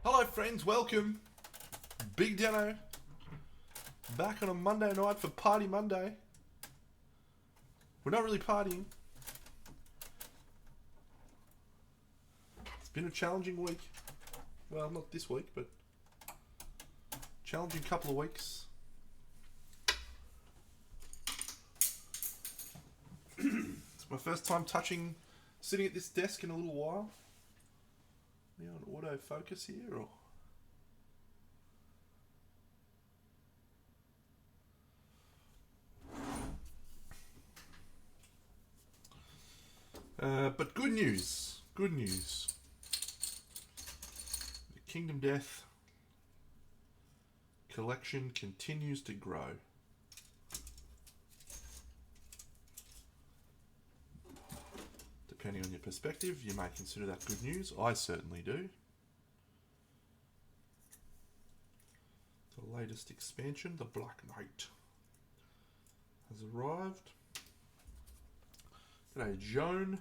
Hello friends, welcome. Big Dano back on a Monday night for Party Monday. We're not really partying. It's been a challenging week. Well, not this week, but challenging couple of weeks. It's my first time sitting at this desk in a little while. Are we on autofocus here or? But good news. Good news. The Kingdom Death collection continues to grow. Depending on your perspective, you may consider that good news. I certainly do. The latest expansion, the Black Knight, has arrived. G'day, Joan.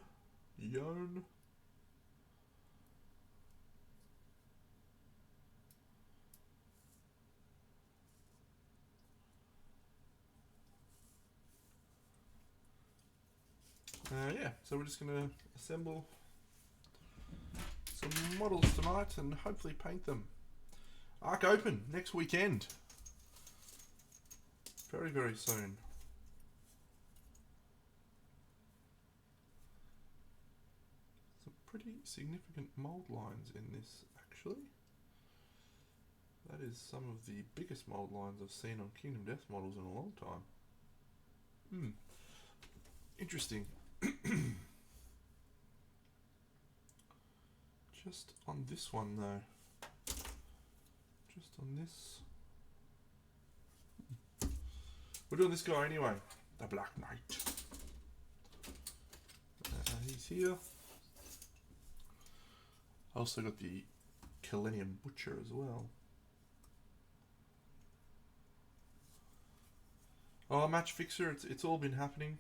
Yeah, so we're just going to assemble some models tonight and hopefully paint them. Arc Open next weekend. Very, very soon. Some pretty significant mold lines in this, actually. That is some of the biggest mold lines I've seen on Kingdom Death models in a long time. Interesting. Just on this one though. Just on this. We're doing this guy anyway. The Black Knight. He's here. I also got the Kelenium Butcher as well. Oh, Match Fixer, it's all been happening.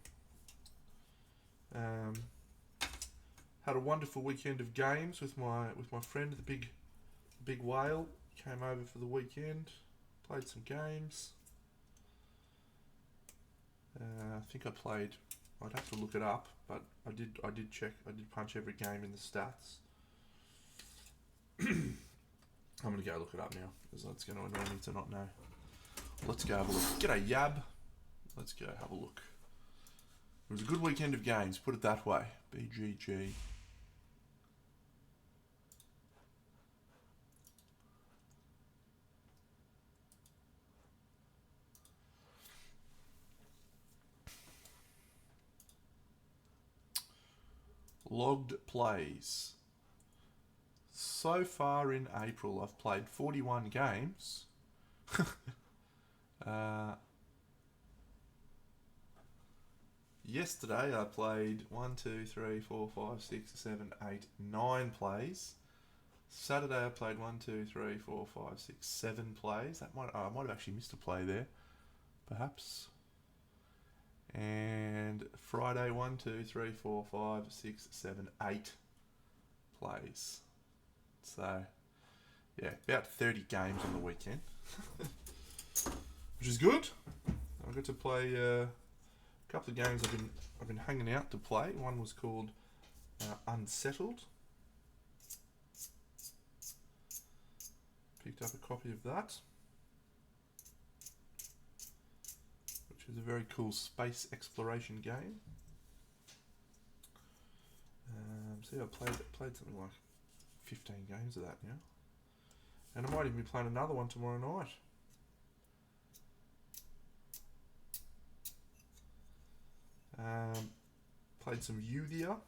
Had a wonderful weekend of games with my friend, the big whale. Came over for the weekend, played some games. I think I played. I'd have to look it up, but I did check. I did punch every game in the stats. I'm gonna go look it up now because that's gonna annoy me to not know. Let's go have a look. G'day, Yab. Let's go have a look. It was a good weekend of games, put it that way. BGG. Logged plays. So far in April, I've played 41 games. Yesterday I played 1, 2, 3, 4, 5, 6, 7, 8, 9 plays. Saturday I played 1, 2, 3, 4, 5, 6, 7 plays. I might have actually missed a play there, perhaps. And Friday 1, 2, 3, 4, 5, 6, 7, 8 plays. So yeah, about 30 games on the weekend, which is good. I got to play a couple of games I've been hanging out to play. One was called Unsettled. Picked up a copy of that, which is a very cool space exploration game. See, I played something like 15 games of that now, and I might even be playing another one tomorrow night. Played some Euthia.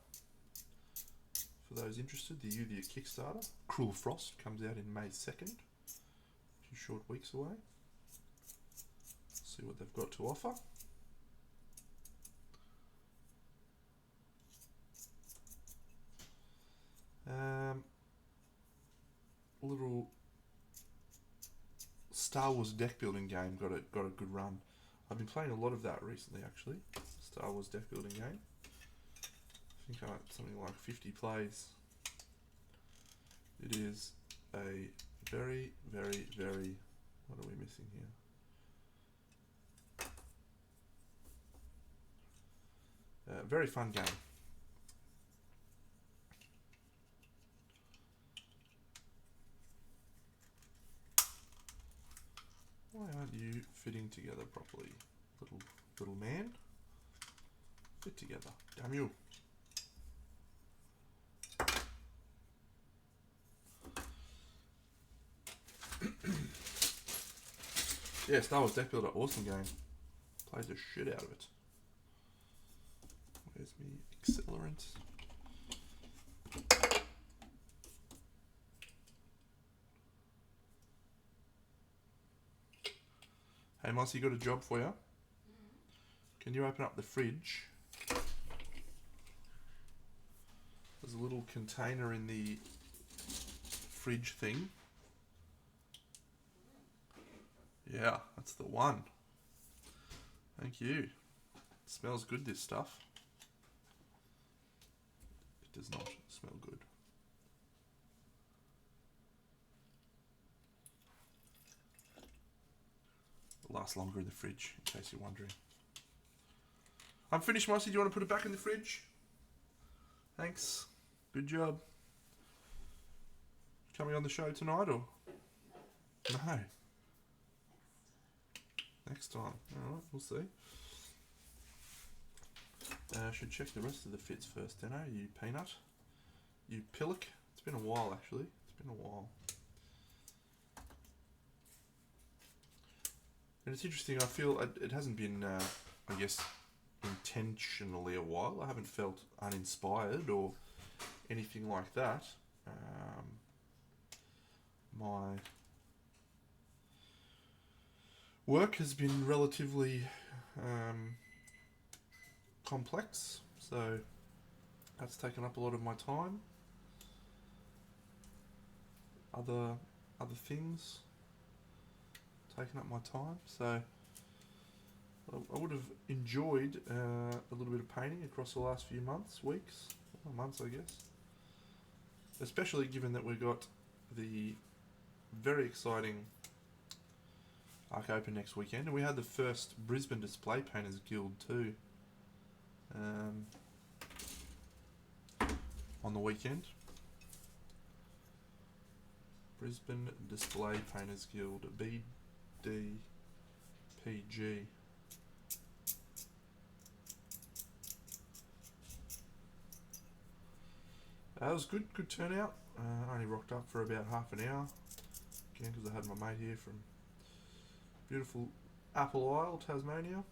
For those interested, the Euthia Kickstarter. Cruel Frost comes out in May 2nd. 2 short weeks away. See what they've got to offer. Little Star Wars deck building game got a good run. I've been playing a lot of that recently, actually. Star Wars deck building game. I think I had something like 50 plays. It is a Very, very, very... What are we missing here? Very fun game. Why aren't you fitting together properly, little man? Fit together. Damn you. Yeah, Star Wars Deck Builder, awesome game. Played the shit out of it. Where's me accelerant? Hey Mossy, got a job for you. Can you open up the fridge? There's a little container in the fridge thing. Yeah, that's the one. Thank you. It smells good, this stuff. It does not smell good. It'll last longer in the fridge, in case you're wondering. I'm finished, Mossy. Do you want to put it back in the fridge? Thanks. Good job. Coming on the show tonight, or? No. Next time. Alright, we'll see. I should check the rest of the fits first, then, you peanut. You pillock. It's been a while, actually. It's been a while. And it's interesting, I feel it hasn't been, I guess, intentionally a while. I haven't felt uninspired or anything like that. My work has been relatively complex, so that's taken up a lot of my time. Other things taken up my time, so I would have enjoyed a little bit of painting across the last few weeks, I guess. Especially given that we've got the very exciting Arc Open next weekend, and we had the first Brisbane Display Painters Guild too on the weekend. Brisbane Display Painters Guild, BDPG. It was good turnout. I only rocked up for about half an hour, again because I had my mate here from beautiful Apple Isle, Tasmania.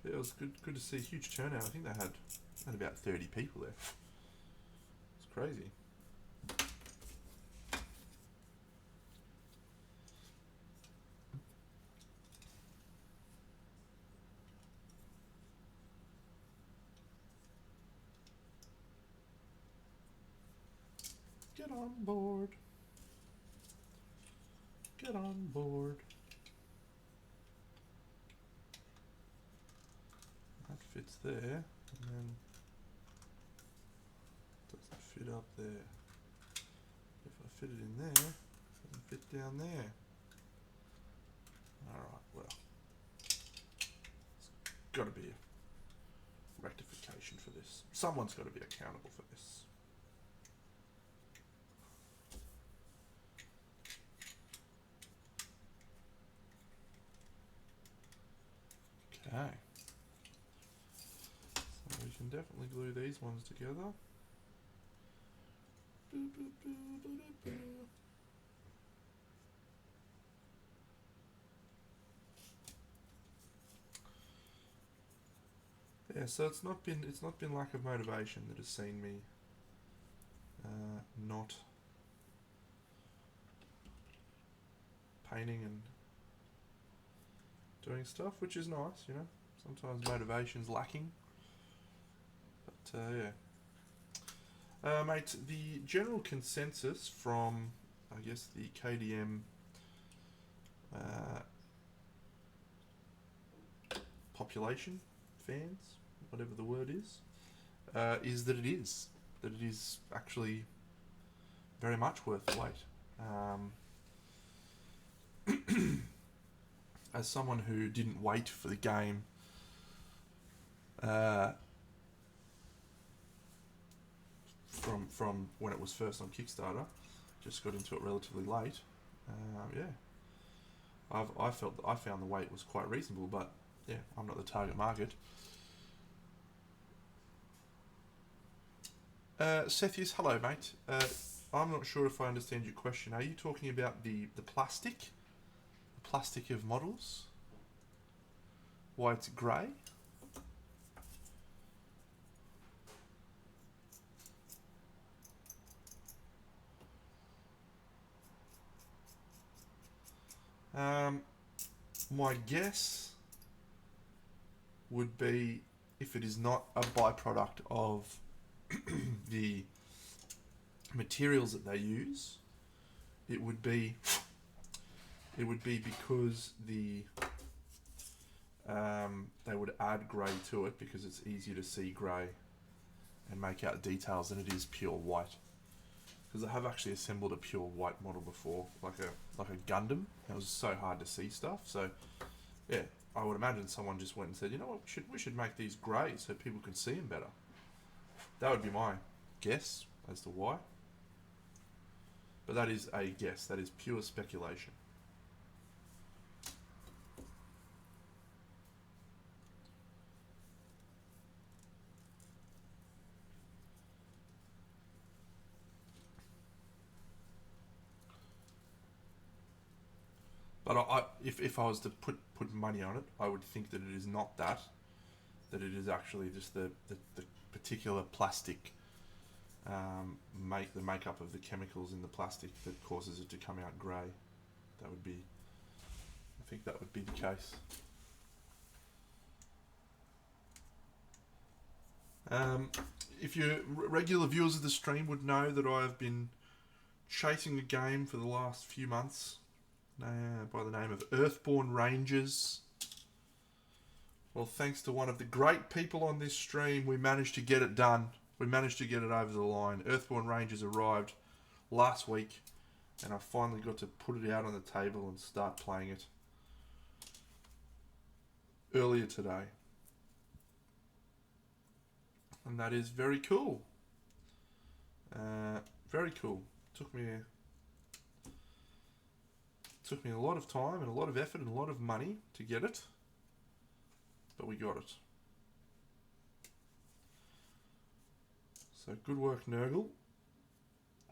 Yeah, it was good to see a huge turnout. I think they had about 30 people there. It's crazy. Get on board. Get on board. That fits there, and then doesn't fit up there. If I fit it in there, it doesn't fit down there. Alright, well, there's got to be a rectification for this. Someone's got to be accountable for this. Okay. So we can definitely glue these ones together. Yeah, so it's not been lack of motivation that has seen me not painting and doing stuff, which is nice, you know. Sometimes motivation's lacking, but yeah. Mate, the general consensus from, I guess, the KDM population, fans, whatever the word is that it is. that it is actually very much worth the wait. As someone who didn't wait for the game from when it was first on Kickstarter, just got into it relatively late. Yeah, I found the wait was quite reasonable, but yeah, I'm not the target market. Sethius, hello, mate. I'm not sure if I understand your question. Are you talking about the plastic? The plastic of models? Why it's grey? My guess would be, if it is not a byproduct of the materials that they use, it would be because they would add grey to it because it's easier to see grey and make out details than it is pure white. Because I have actually assembled a pure white model before, like a Gundam. It was so hard to see stuff. So yeah, I would imagine someone just went and said, you know what, we should make these grey so people can see them better. That would be my guess as to why. But that is a guess. That is pure speculation. But if I was to put money on it, I would think that it is not that. That it is actually just the particular plastic, the makeup of the chemicals in the plastic that causes it to come out grey. I think that would be the case. If you're regular viewers of the stream would know that I have been chasing the game for the last few months by the name of Earthborn Rangers. Well, thanks to one of the great people on this stream, we managed to get it done. We managed to get it over the line. Earthborn Rangers arrived last week, and I finally got to put it out on the table and start playing it earlier today. And that is very cool. Very cool. Took me a lot of time and a lot of effort and a lot of money to get it, but we got it. So good work, Nurgle.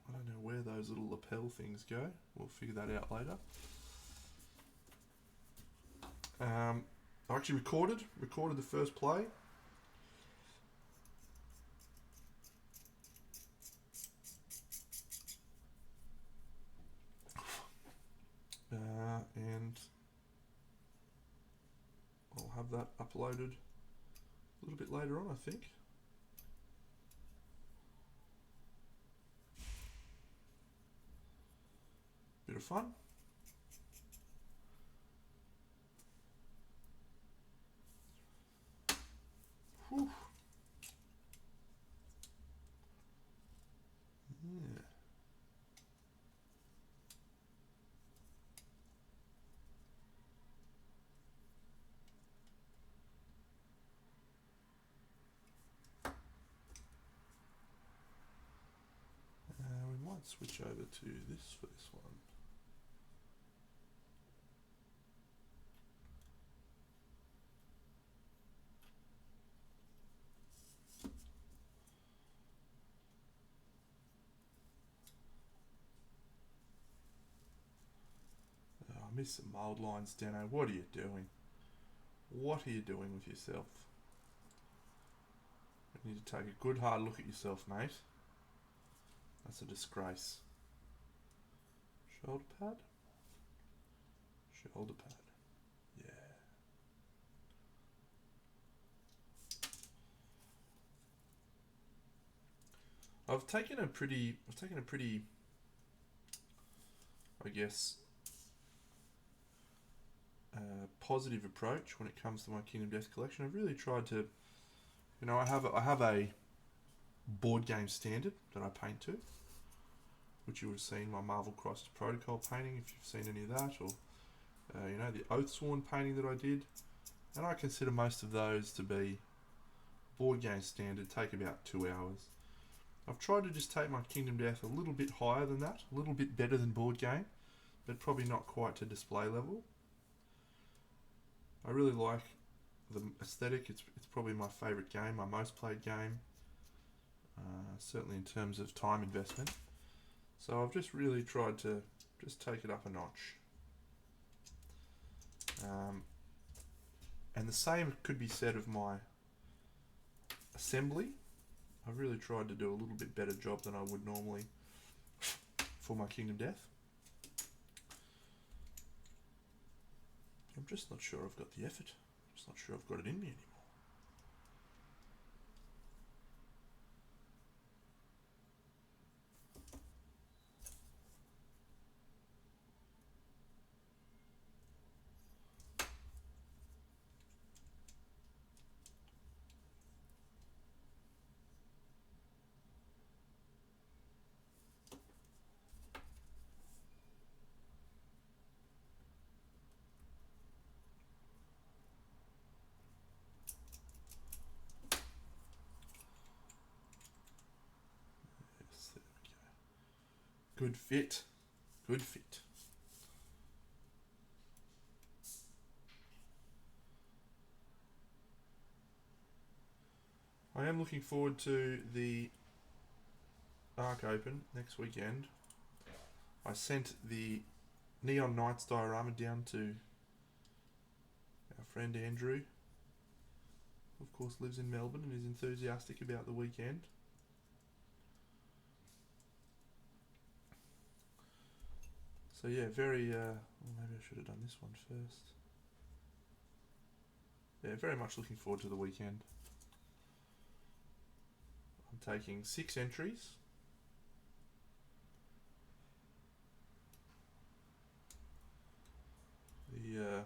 I don't know where those little lapel things go. We'll figure that out later. I actually recorded the first play. And I'll have that uploaded a little bit later on, I think. Bit of fun. Whew. Yeah. We might switch over to this for this one. I miss some mould lines, Dano. What are you doing? What are you doing with yourself? You need to take a good hard look at yourself, mate. That's a disgrace. Shoulder pad? Shoulder pad. Yeah. I've taken a pretty, I guess, positive approach when it comes to my Kingdom Death collection. I've really tried to, I have a board game standard that I paint to, which you would have seen my Marvel Crisis Protocol painting if you've seen any of that, or the Oathsworn painting that I did. And I consider most of those to be board game standard, take about 2 hours. I've tried to just take my Kingdom Death a little bit higher than that, a little bit better than board game, but probably not quite to display level. I really like the aesthetic. It's probably my favourite game, my most played game, certainly in terms of time investment. So I've just really tried to just take it up a notch. And the same could be said of my assembly. I've really tried to do a little bit better job than I would normally for my Kingdom Death. I'm just not sure I've got the effort. I'm just not sure I've got it in me anymore. Yes, there we go. Good fit. Good fit. I am looking forward to the Arc Open next weekend. I sent the Neon Knights diorama down to our friend Andrew. Of course, lives in Melbourne and is enthusiastic about the weekend. So yeah, very. Well, maybe I should have done this one first. Yeah, very much looking forward to the weekend. I'm taking 6 entries. The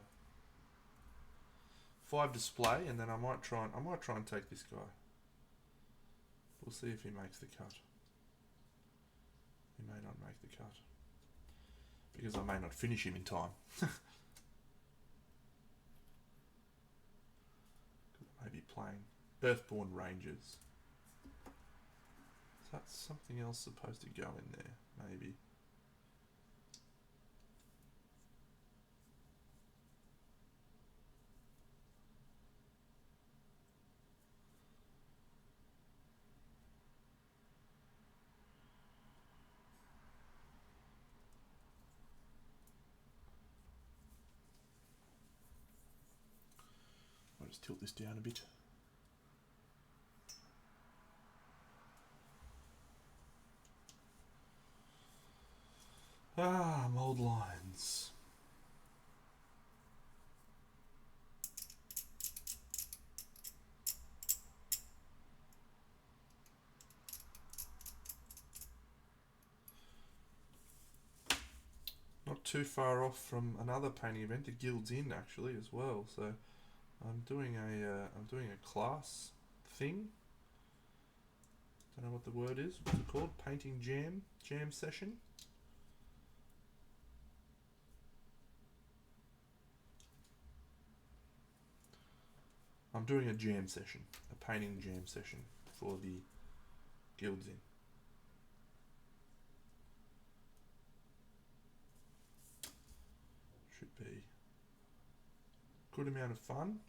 5 display, and then I might try and take this guy. We'll see if he makes the cut. He may not make the cut because I may not finish him in time. I may be playing Earthborn Rangers. So that's something else supposed to go in there, maybe. I'll just tilt this down a bit. Mold lines. Not too far off from another painting event, the Guilds Inn actually as well. So I'm doing a class thing. Don't know what the word is. What's it called? Painting jam session. I'm doing a jam session, a painting jam session for the Guilds Inn. Should be a good amount of fun.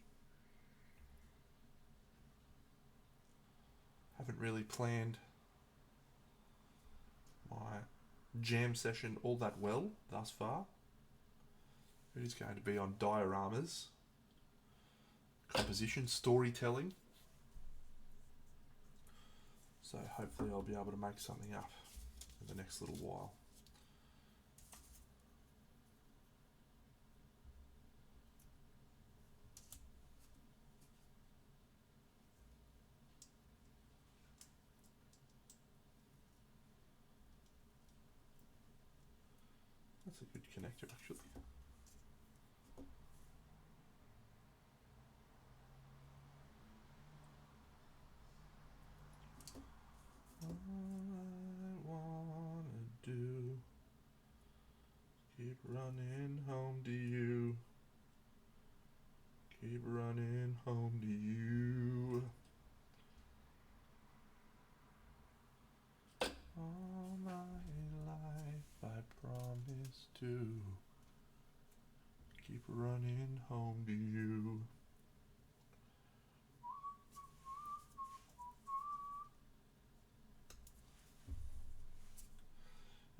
Haven't really planned my jam session all that well thus far. It is going to be on dioramas, composition, storytelling. So hopefully I'll be able to make something up in the next little while. That's a good connector actually.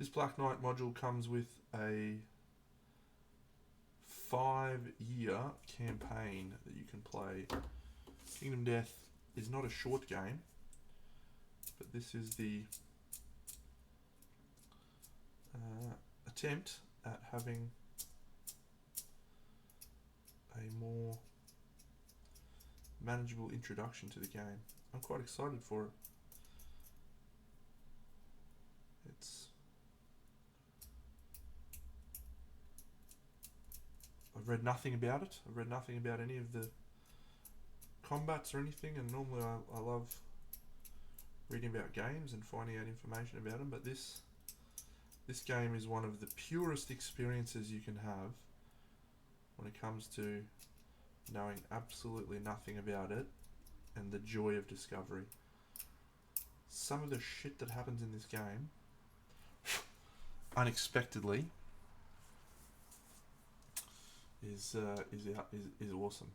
This Black Knight module comes with a 5-year campaign that you can play. Kingdom Death is not a short game, but this is the attempt at having a more manageable introduction to the game. I'm quite excited for it. I've read nothing about it. I've read nothing about any of the combats or anything, and normally I love reading about games and finding out information about them, but this game is one of the purest experiences you can have when it comes to knowing absolutely nothing about it and the joy of discovery. Some of the shit that happens in this game unexpectedly is awesome.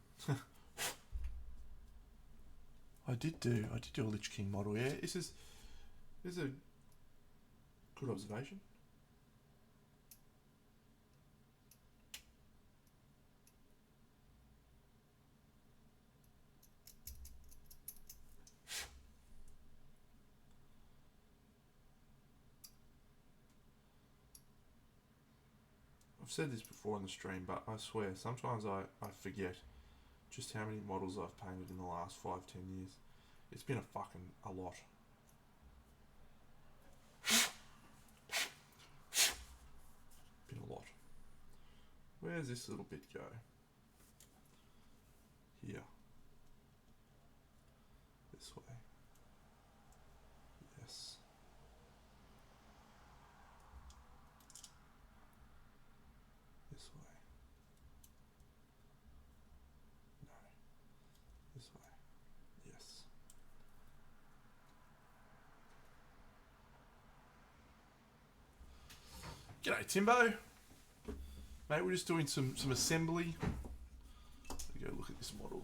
I did do a Lich King model. Yeah, this is a good observation. I've said this before on the stream, but I swear, sometimes I forget just how many models I've painted in the last 5-10 years. It's been a lot. Been a lot. Where's this little bit go? Here. This way. Yes. This way. No. This way. Yes. G'day, Timbo. Mate, we're just doing some assembly. Let me go look at this model.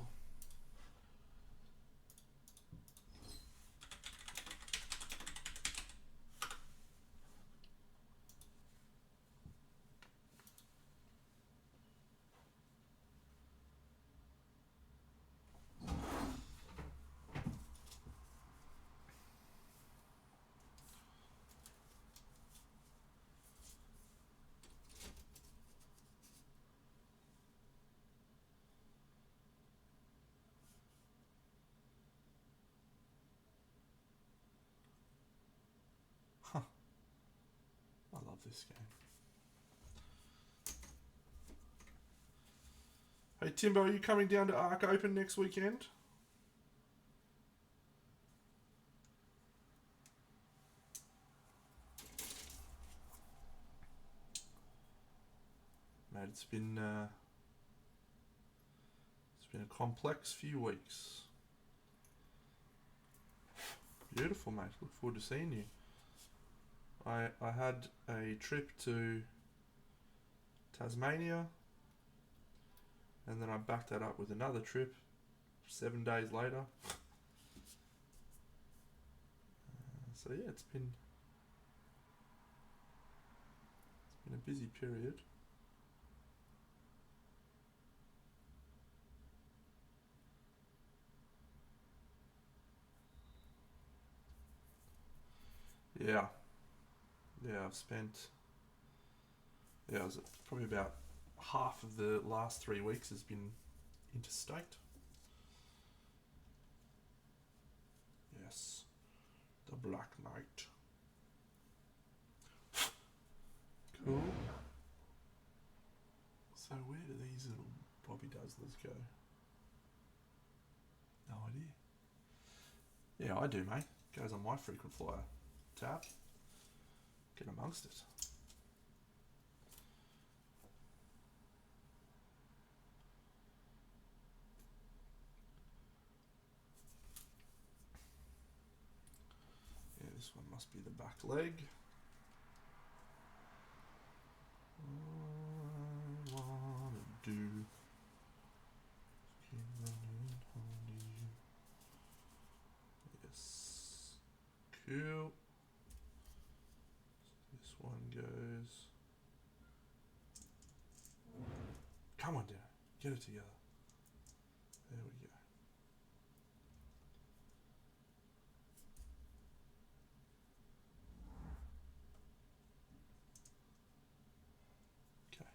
I love this game. Hey Timbo, are you coming down to Arc Open next weekend? Mate, it's been a complex few weeks. Beautiful, mate. Look forward to seeing you. I had a trip to Tasmania, and then I backed that up with another trip 7 days later. So yeah, it's been a busy period. Yeah. Yeah, I've spent, it was probably about half of the last 3 weeks has been interstate. Yes, the Black Knight. Cool. So where do these little Bobby Dazzlers go? No idea. Yeah, I do, mate. Goes on my frequent flyer tab. Get amongst it. Yeah, this one must be the back leg. I wanna do. Yes. Cool. This one Get it together. There we go. Okay.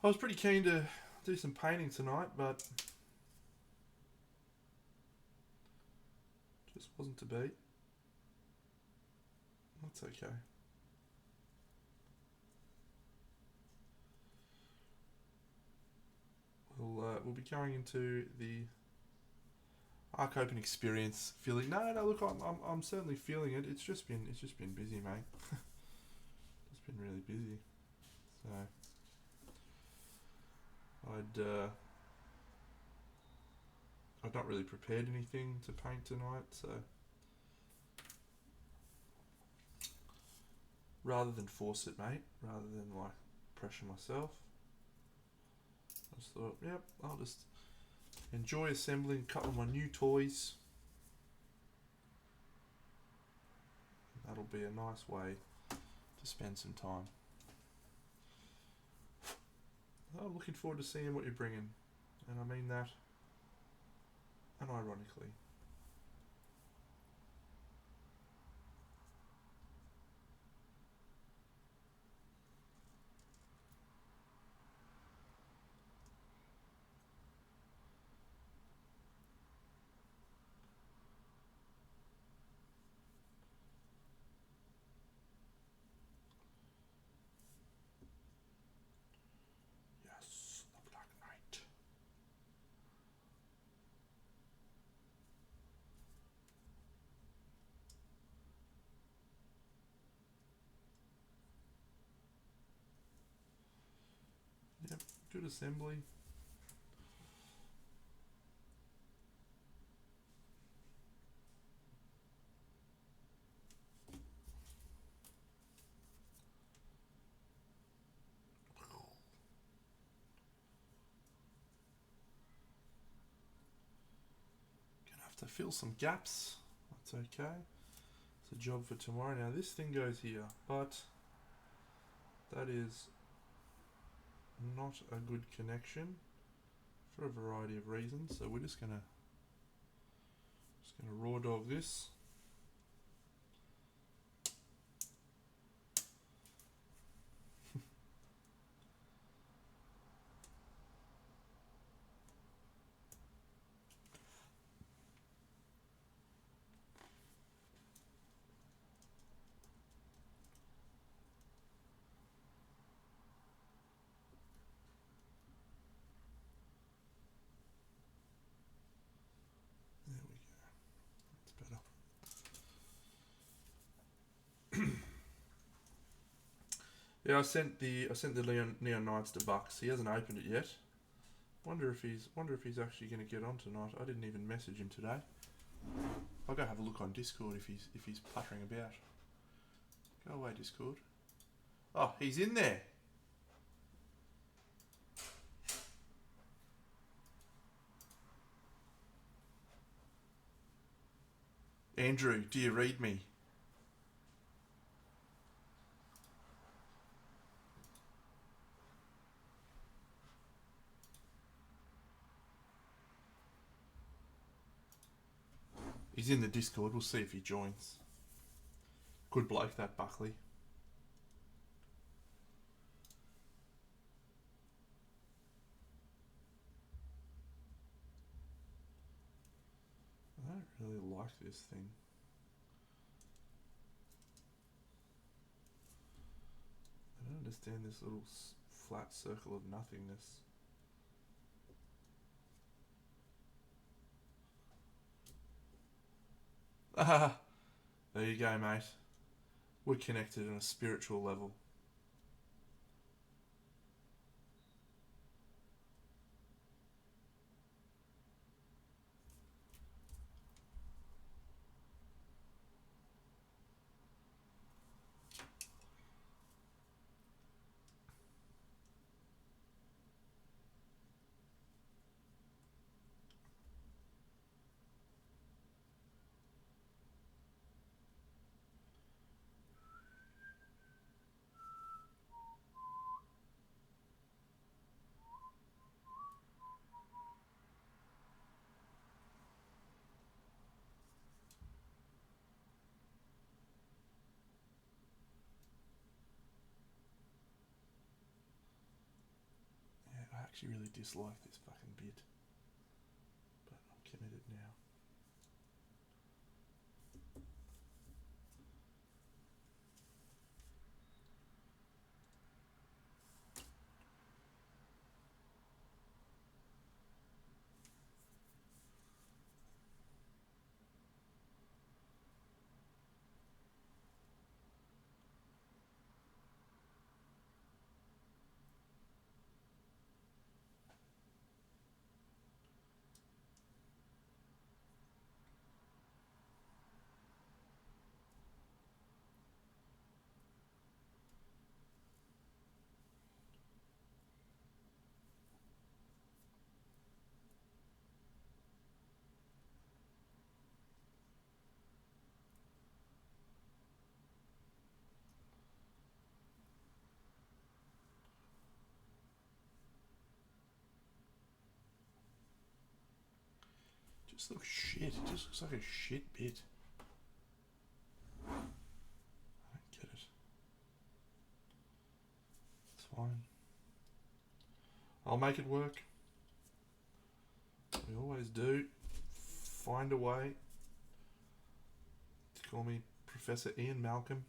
I was pretty keen to do some painting tonight, but just wasn't to be. That's okay. We'll be going into the Arc Open experience feeling. No, look, I'm certainly feeling it. It's just been busy, mate. It's been really busy. So I'd not really prepared anything to paint tonight, so rather than force it, mate, rather than like pressure myself, I just thought, yep, I'll just enjoy assembling a couple of my new toys. That'll be a nice way to spend some time. I'm looking forward to seeing what you're bringing, and I mean that unironically. Yes, the Black Knight. Yep, good assembly. Gonna have to fill some gaps. That's okay. It's a job for tomorrow. Now this thing goes here, but that is not a good connection for a variety of reasons. So we're just gonna raw dog this. There we go. That's better. Yeah, I sent the Neon Knights to Bucks. He hasn't opened it yet. Wonder if he's actually going to get on tonight. I didn't even message him today. I'll go have a look on Discord if he's puttering about. Go away, Discord. Oh, he's in there. Andrew, do you read me? He's in the Discord. We'll see if he joins. Good bloke, that Buckley. I don't really like this thing. I don't understand this little flat circle of nothingness. Ah, there you go, mate. We're connected on a spiritual level. actually really dislike this fucking bit, but I'm committed now. Just looks shit. It just looks like a shit bit. I don't get it. It's fine. I'll make it work. We always do. Find a way to call me Professor Ian Malcolm.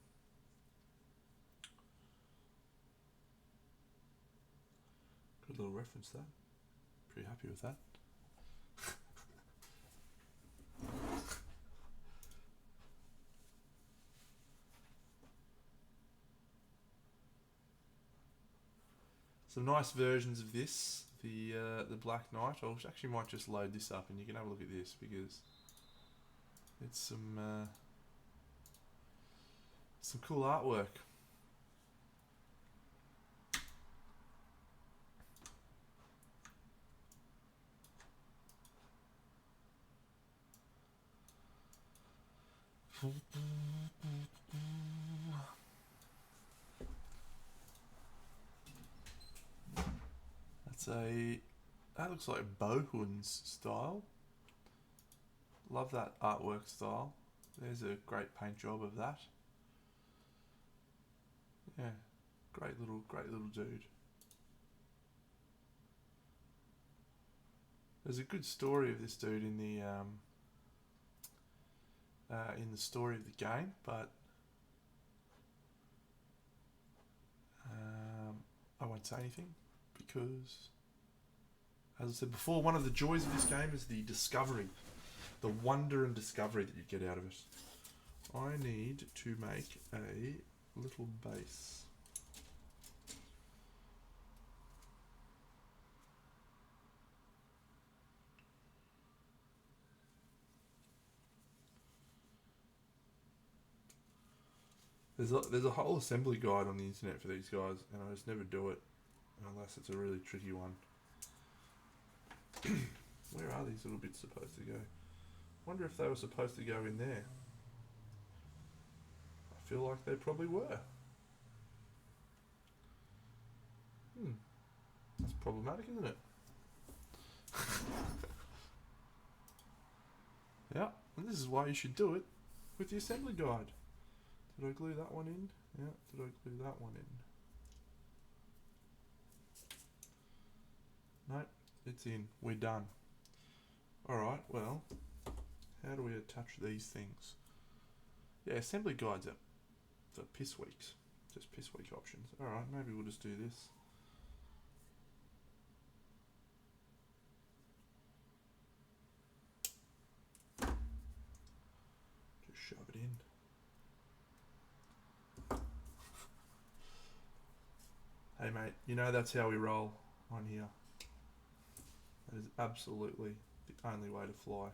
Good little reference there. Pretty happy with that. Some nice versions of this. The Black Knight. I actually might just load this up and you can have a look at this because it's some cool artwork. That looks like Bohun's style. Love that artwork style. There's a great paint job of that. Yeah, great little dude. There's a good story of this dude in the story of the game, but I won't say anything because, as I said before, one of the joys of this game is the discovery, the wonder and discovery that you get out of it. I need to make a little base. There's a whole assembly guide on the internet for these guys, and I just never do it unless it's a really tricky one. Where are these little bits supposed to go? Wonder if they were supposed to go in there. I feel like they probably were. That's problematic, isn't it? Yeah, and this is why you should do it with the assembly guide. Did I glue that one in? Yeah, did I glue that one in? No, it's in. We're done. Alright, well, how do we attach these things? Yeah, assembly guides are for piss weeks. Just piss week options. Alright, maybe we'll just do this. Just shove it in. Hey mate, you know that's how we roll on here. That is absolutely the only way to fly.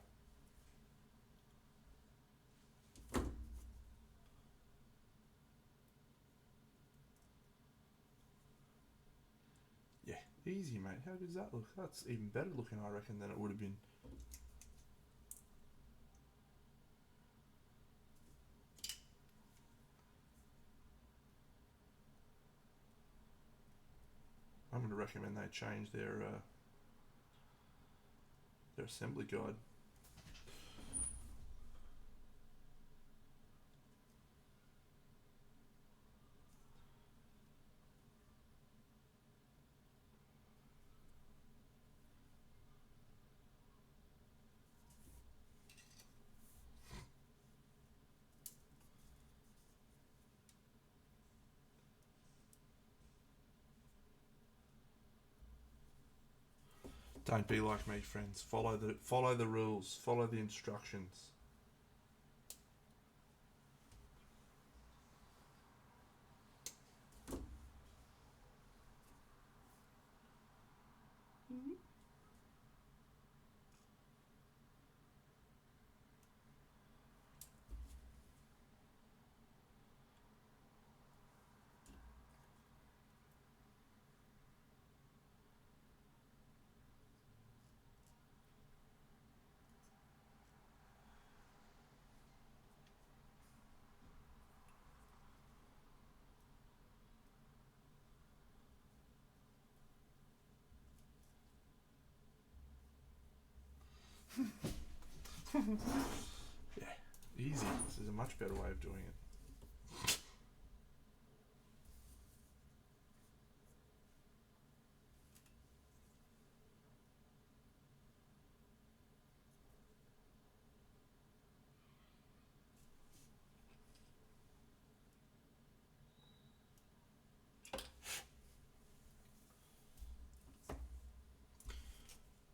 Yeah, easy mate. How good does that look? That's even better looking, I reckon, than it would have been. I'm going to recommend they change their assembly guide. Don't be like me, friends. Follow the rules. Follow the instructions. Yeah, easy. This is a much better way of doing it.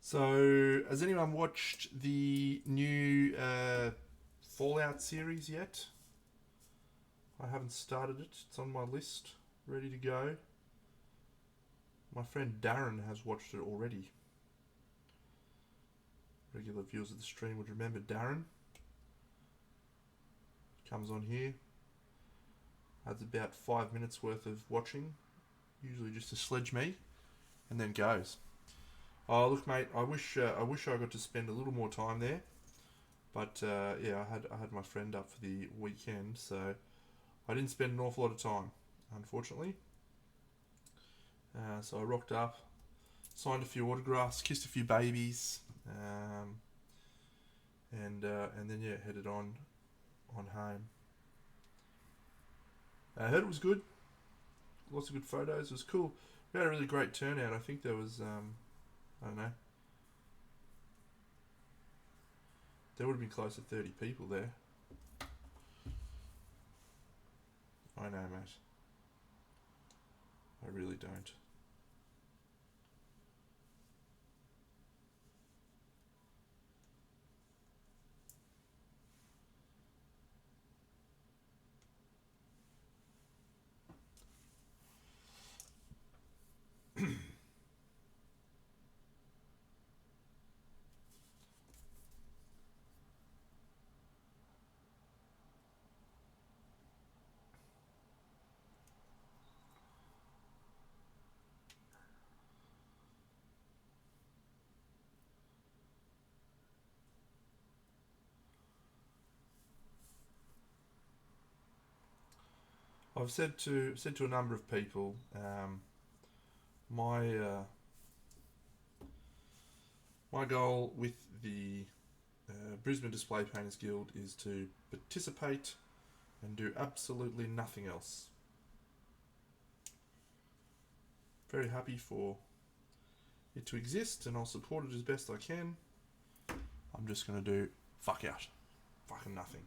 So, has anyone watched the new Fallout series yet? I haven't started it. It's on my list, ready to go. My friend Darren has watched it already. Regular viewers of the stream would remember Darren. Comes on here. Has about 5 minutes worth of watching, usually just to sledge me, and then goes. Oh, look, mate. I wish I got to spend a little more time there, but yeah, I had my friend up for the weekend, so I didn't spend an awful lot of time, unfortunately. So I rocked up, signed a few autographs, kissed a few babies, and then yeah, headed on home. I heard it was good. Lots of good photos. It was cool. We had a really great turnout. I think there was I don't know. There would have been close to 30 people there. I know, mate. I really don't. I've said to a number of people, my my goal with the Brisbane Display Painters Guild is to participate and do absolutely nothing else. Very happy for it to exist, and I'll support it as best I can. I'm just going to do fuck out. Fucking nothing.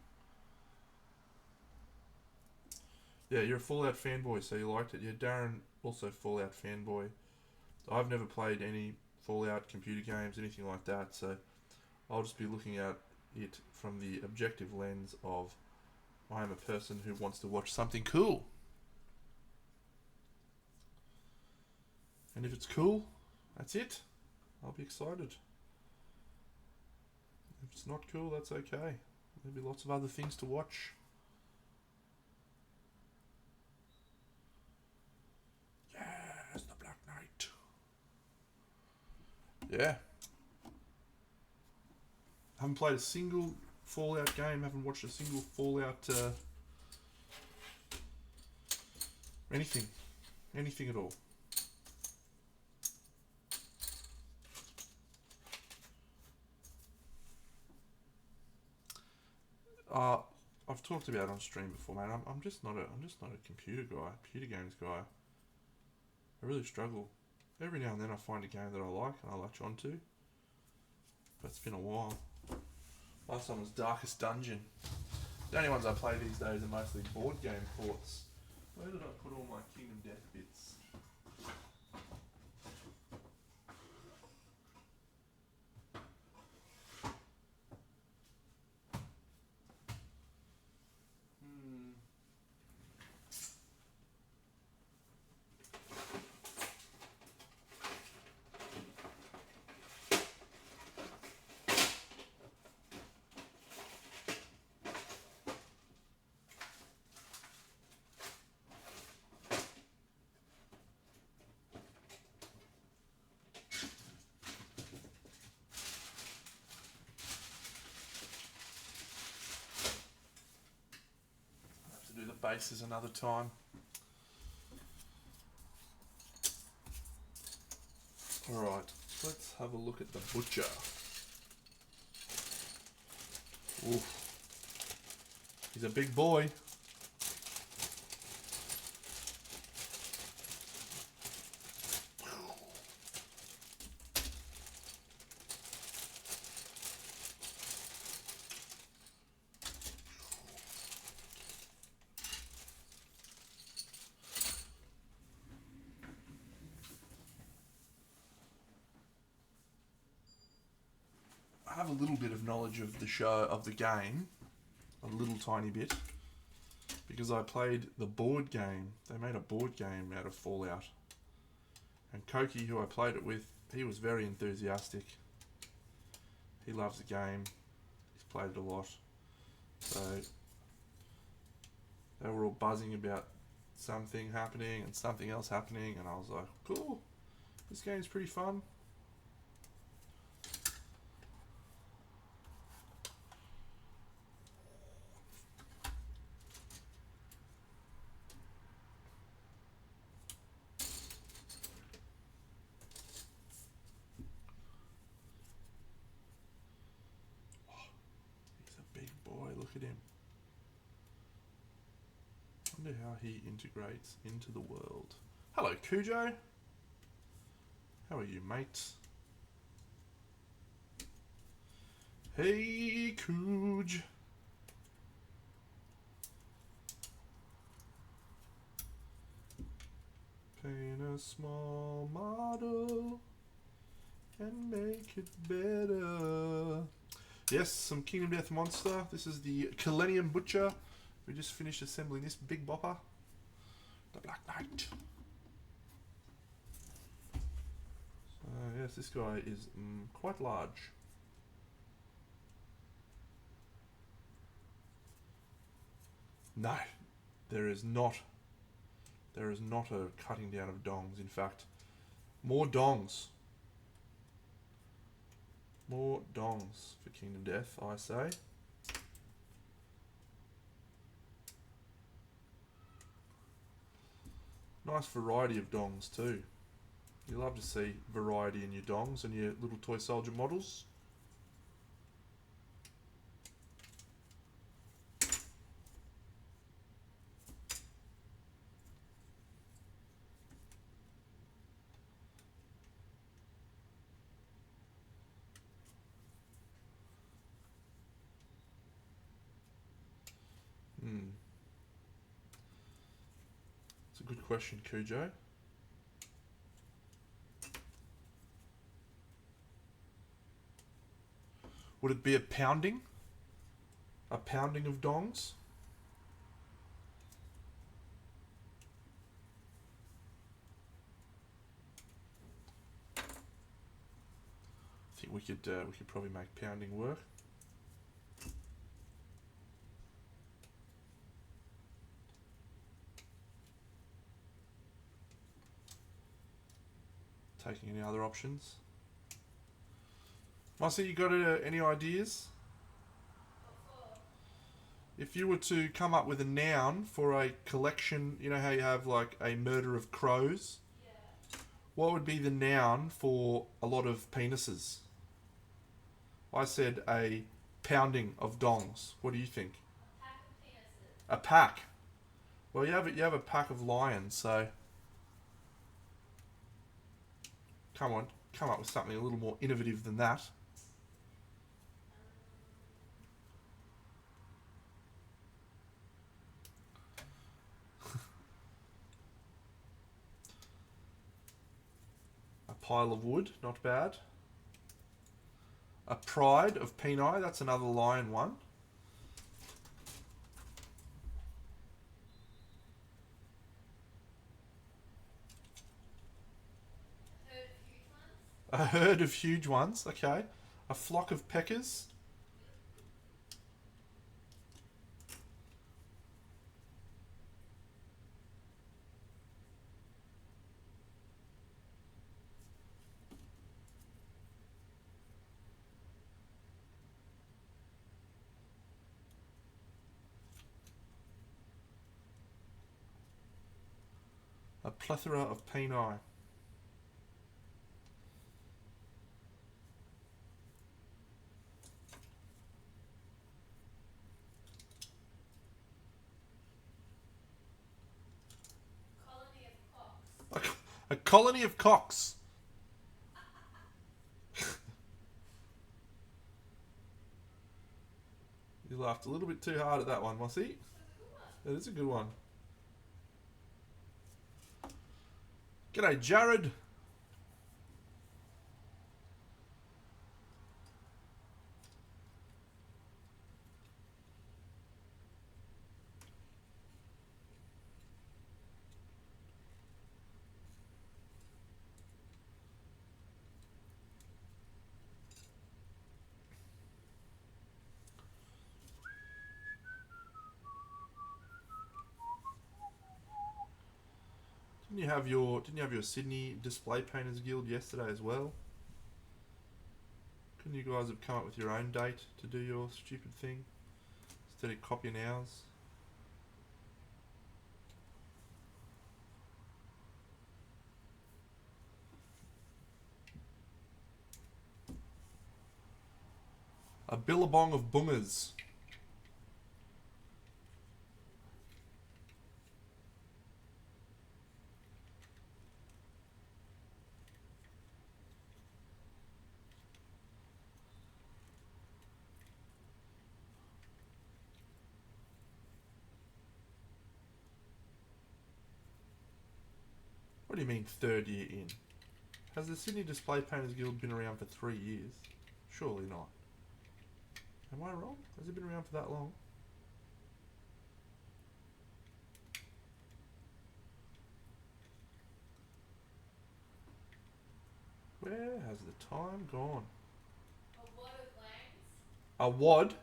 Yeah, you're a Fallout fanboy, so you liked it. Yeah, Darren, also Fallout fanboy. I've never played any Fallout computer games, anything like that, so I'll just be looking at it from the objective lens of I am a person who wants to watch something cool. And if it's cool, that's it. I'll be excited. If it's not cool, that's okay. There'll be lots of other things to watch. Yes, the Black Knight. Yeah. Haven't played a single Fallout game, haven't watched a single Fallout anything at all. I've talked about it on stream before, man. I'm just not a computer games guy. I really struggle. Every now and then I find a game that I like and I latch onto, but it's been a while. Last time was Darkest Dungeon. The only ones I play these days are mostly board game ports. Where did I put all my Kingdom Death bits? bases another time. Alright, let's have a look at the butcher. Oof. He's a big boy. I have a little bit of knowledge of the show, of the game, a little tiny bit, because I played the board game. They made a board game out of Fallout, and Koki, who I played it with, he was very enthusiastic. He loves the game. He's played it a lot, so they were all buzzing about something happening and something else happening, and I was like, cool, this game's pretty fun. Look at him. Wonder how he integrates into the world. Hello, Cujo. How are you, mate? Hey, Cuj. Paint a small model and make it better. Yes, some Kingdom Death Monster. This is the Kelenium Butcher. We just finished assembling this big bopper. The Black Knight. So, yes, this guy is quite large. No, there is not. There is not a cutting down of dongs. In fact, more dongs. More dongs for Kingdom Death, I say. Nice variety of dongs too. You love to see variety in your dongs and your little toy soldier models. It's a good question, Cujo. Would it be a pounding? A pounding of dongs? I think we could probably make pounding work. Taking any other options? Marcy, you got any ideas? If you were to come up with a noun for a collection, you know how you have like a murder of crows? Yeah. What would be the noun for a lot of penises? I said a pounding of dongs. What do you think? A pack of penises. A pack? Well, you have a pack of lions, so come on, come up with something a little more innovative than that. A pile of wood, not bad. A pride of peni, that's another lion one. A herd of huge ones, okay. A flock of peckers. plethora of peni. Colony of cocks. A colony of cocks. You laughed a little bit too hard at that one, Mossy. That is a good one. G'day, Jared. Didn't you have your Sydney Display Painters Guild yesterday as well? Couldn't you guys have come up with your own date to do your stupid thing instead of copying ours? A billabong of boomers. What do you mean third year in? Has the Sydney Display Painters Guild been around for 3 years? Surely not. Am I wrong? Has it been around for that long? Where has the time gone? A wad of langs. A wad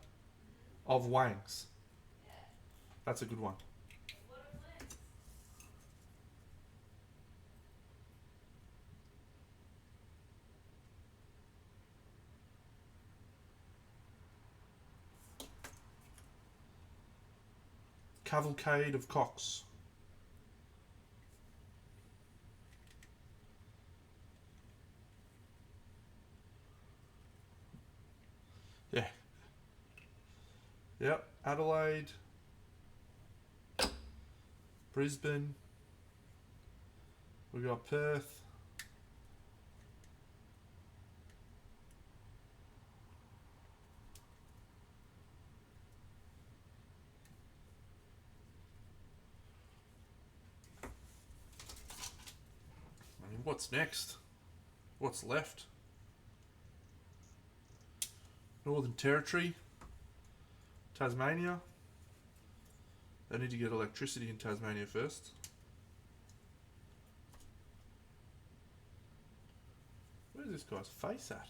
of wangs. Yeah, That's a good one. a wad of langs. Cavalcade of cocks. Yeah. Yep. Adelaide. Brisbane. We got Perth. I mean, what's next? What's left? Northern Territory. Tasmania. They need to get electricity in Tasmania first. Where's this guy's face at?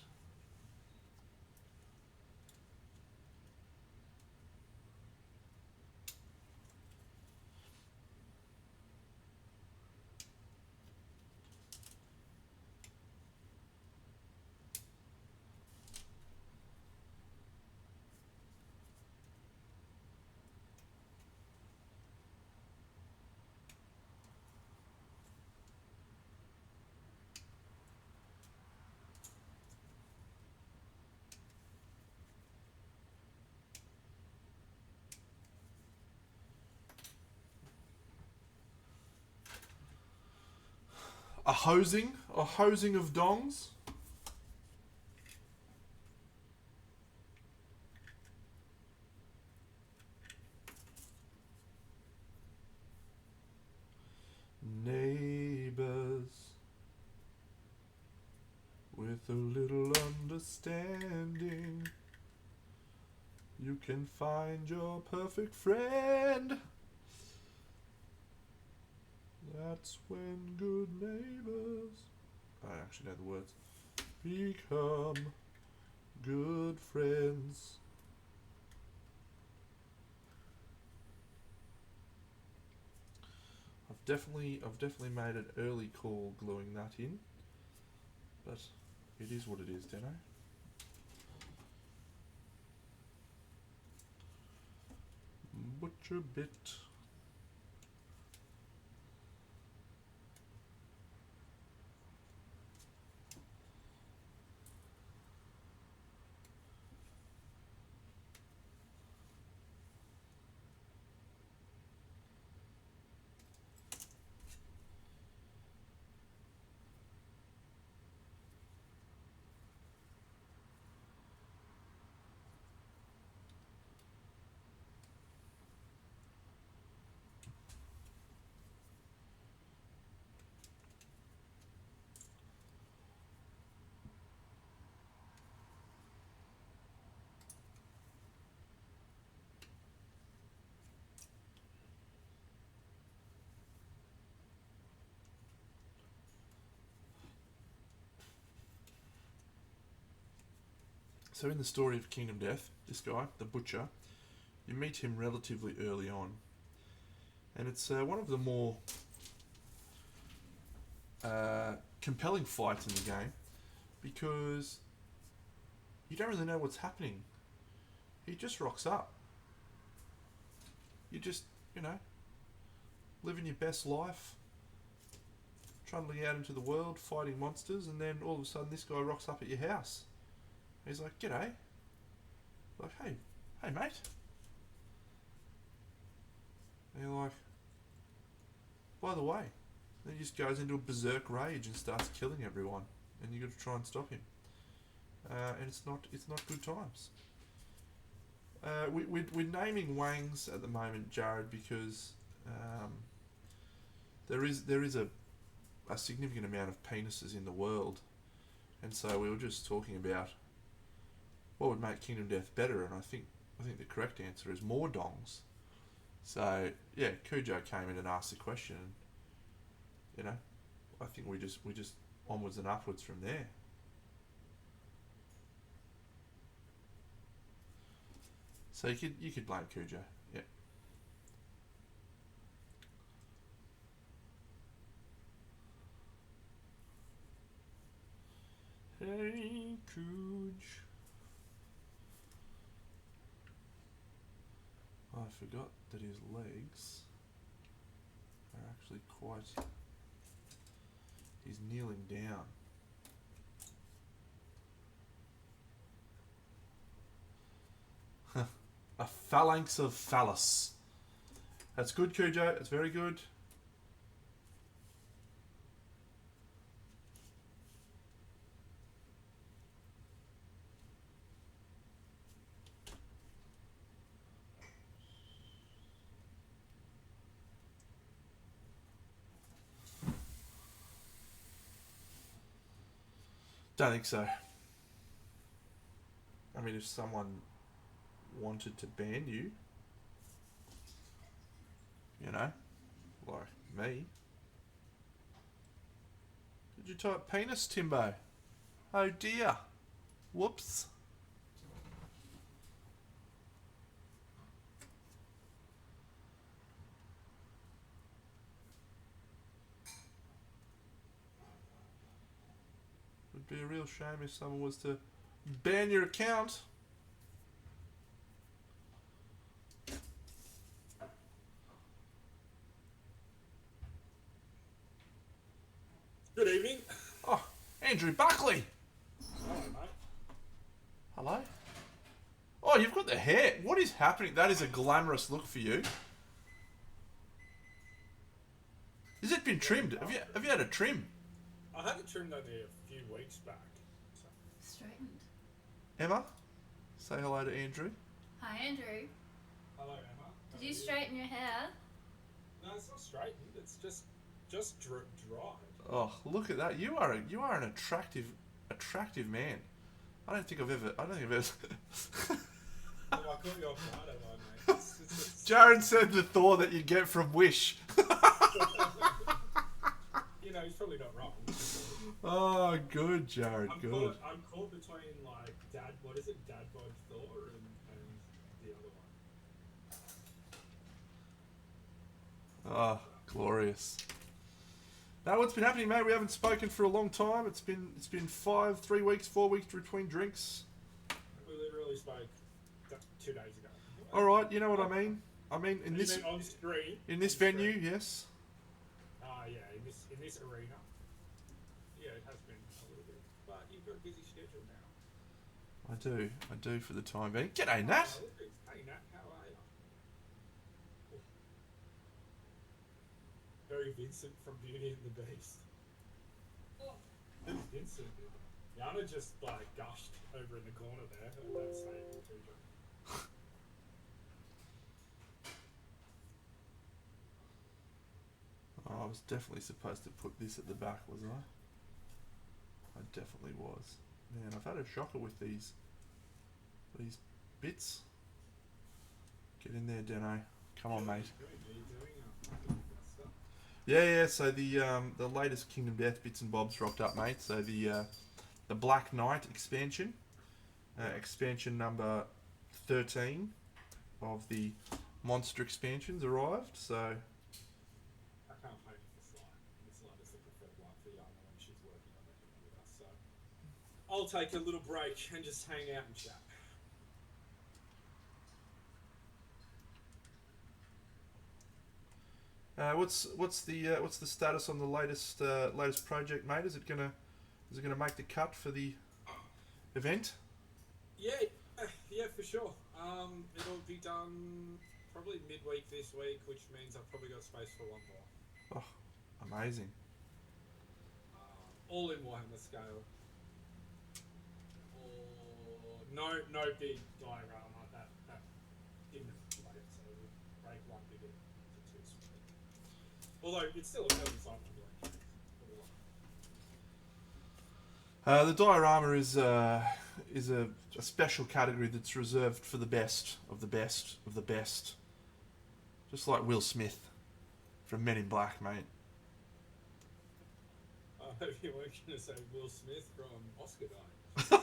A hosing of dongs. Neighbors with a little understanding, you can find your perfect friend. That's when good neighbors, I actually know the words, become good friends. I've definitely made an early call gluing that in, but it is what it is, Deno. Butcher bit. So in the story of Kingdom Death, this guy, the Butcher, you meet him relatively early on. And it's one of the more compelling fights in the game because you don't really know what's happening. He just rocks up. You just, living your best life, trundling out into the world, fighting monsters, and then all of a sudden this guy rocks up at your house. He's like, "G'day." Like, hey mate. And you're like, by the way. Then he just goes into a berserk rage and starts killing everyone, and you got to try and stop him. And it's not good times. We're naming Wangs at the moment, Jared, because there is a significant amount of penises in the world, and so we were just talking about what would make Kingdom Death better, and I think the correct answer is more dongs. So yeah, Cujo came in and asked the question, and I think we just onwards and upwards from there. So you could blame Cujo, yeah. Hey, Cuj. I forgot that his legs are actually quite... He's kneeling down. A phalanx of phallus. That's good, Cujo. It's very good. Don't think so. I mean, if someone wanted to ban you, like me. Did you type penis, Timbo? Oh dear. Whoops. Would be a real shame if someone was to ban your account. Good evening. Oh, Andrew Buckley. Hello, mate. Hello. Oh, you've got the hair. What is happening? That is a glamorous look for you. Has it been trimmed? Have you had a trim? I had it trimmed only a few weeks back. So. Straightened. Emma, say hello to Andrew. Hi, Andrew. Hello, Emma. How Did are you straighten your hair? No, it's not straightened. It's just dried. Oh, look at that! You are an attractive man. I don't think I've ever. Oh, I caught you off guard, have I, mate? It's Jared said the Thor that you get from Wish. he's probably not wrong. Oh, good, Jared. Good. I'm caught between Dad Bod Thor and the other one. Oh, glorious. Now, what's been happening, mate? We haven't spoken for a long time. It's been 3 weeks, 4 weeks between drinks. We literally spoke 2 days ago. All right, you know what I mean. I mean in this on screen. In this venue, yes. Yeah, in this arena. Yeah, it has been a little bit, but you've got a busy schedule now. I do for the time being. G'day, Nat. Hey, Nat, how are you? Very Vincent from Beauty and the Beast. Who's Vincent? Yana just gushed over in the corner there at that stable too. Oh, I was definitely supposed to put this at the back, wasn't I? I definitely was. Man, I've had a shocker with these bits. Get in there, Deno. Come on, mate. Yeah. So the latest Kingdom Death bits and bobs rocked up, mate. So the Black Knight expansion, Expansion number 13 of the monster expansions arrived. So I can't paint it for Sly. Sly is the preferred one for Yana when she's working on it with us. So I'll take a little break and just hang out and chat. what's the status on the latest project, mate? Is it gonna make the cut for the event? Yeah, for sure. It'll be done probably midweek this week, which means I've probably got space for one more. Oh, amazing. All in Warhammer scale. No big diorama that didn't play, so we'll break one big into two small. Although it's still a fairly sizable The diorama is a special category that's reserved for the best of the best of the best. Just like Will Smith from Men in Black, mate. I hope you weren't going to say Will Smith from Oscar Night.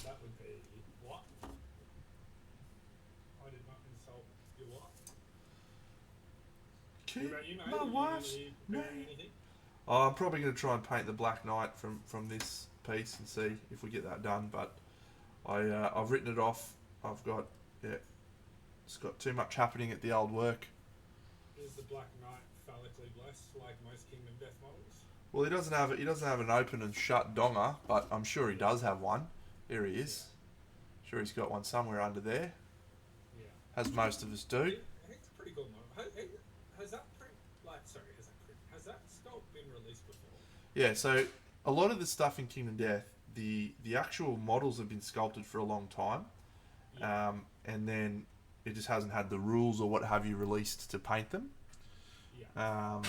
That would be what? I did not insult your wife. What about you, mate? My wife's you name. anything? Oh, I'm probably going to try and paint the Black Knight from this piece and see if we get that done. But I've written it off. It's got too much happening at the old work. Is the Black Knight phallically blessed like most Kingdom Death models? Well, he doesn't have an open and shut donger, but I'm sure he does have one. Here he is. Sure, he's got one somewhere under there. Yeah. As most of us do. I think it's a pretty good model. Has that sculpt been released before? Yeah, so a lot of the stuff in Kingdom Death, the actual models have been sculpted for a long time, and then it just hasn't had the rules or what have you released to paint them, to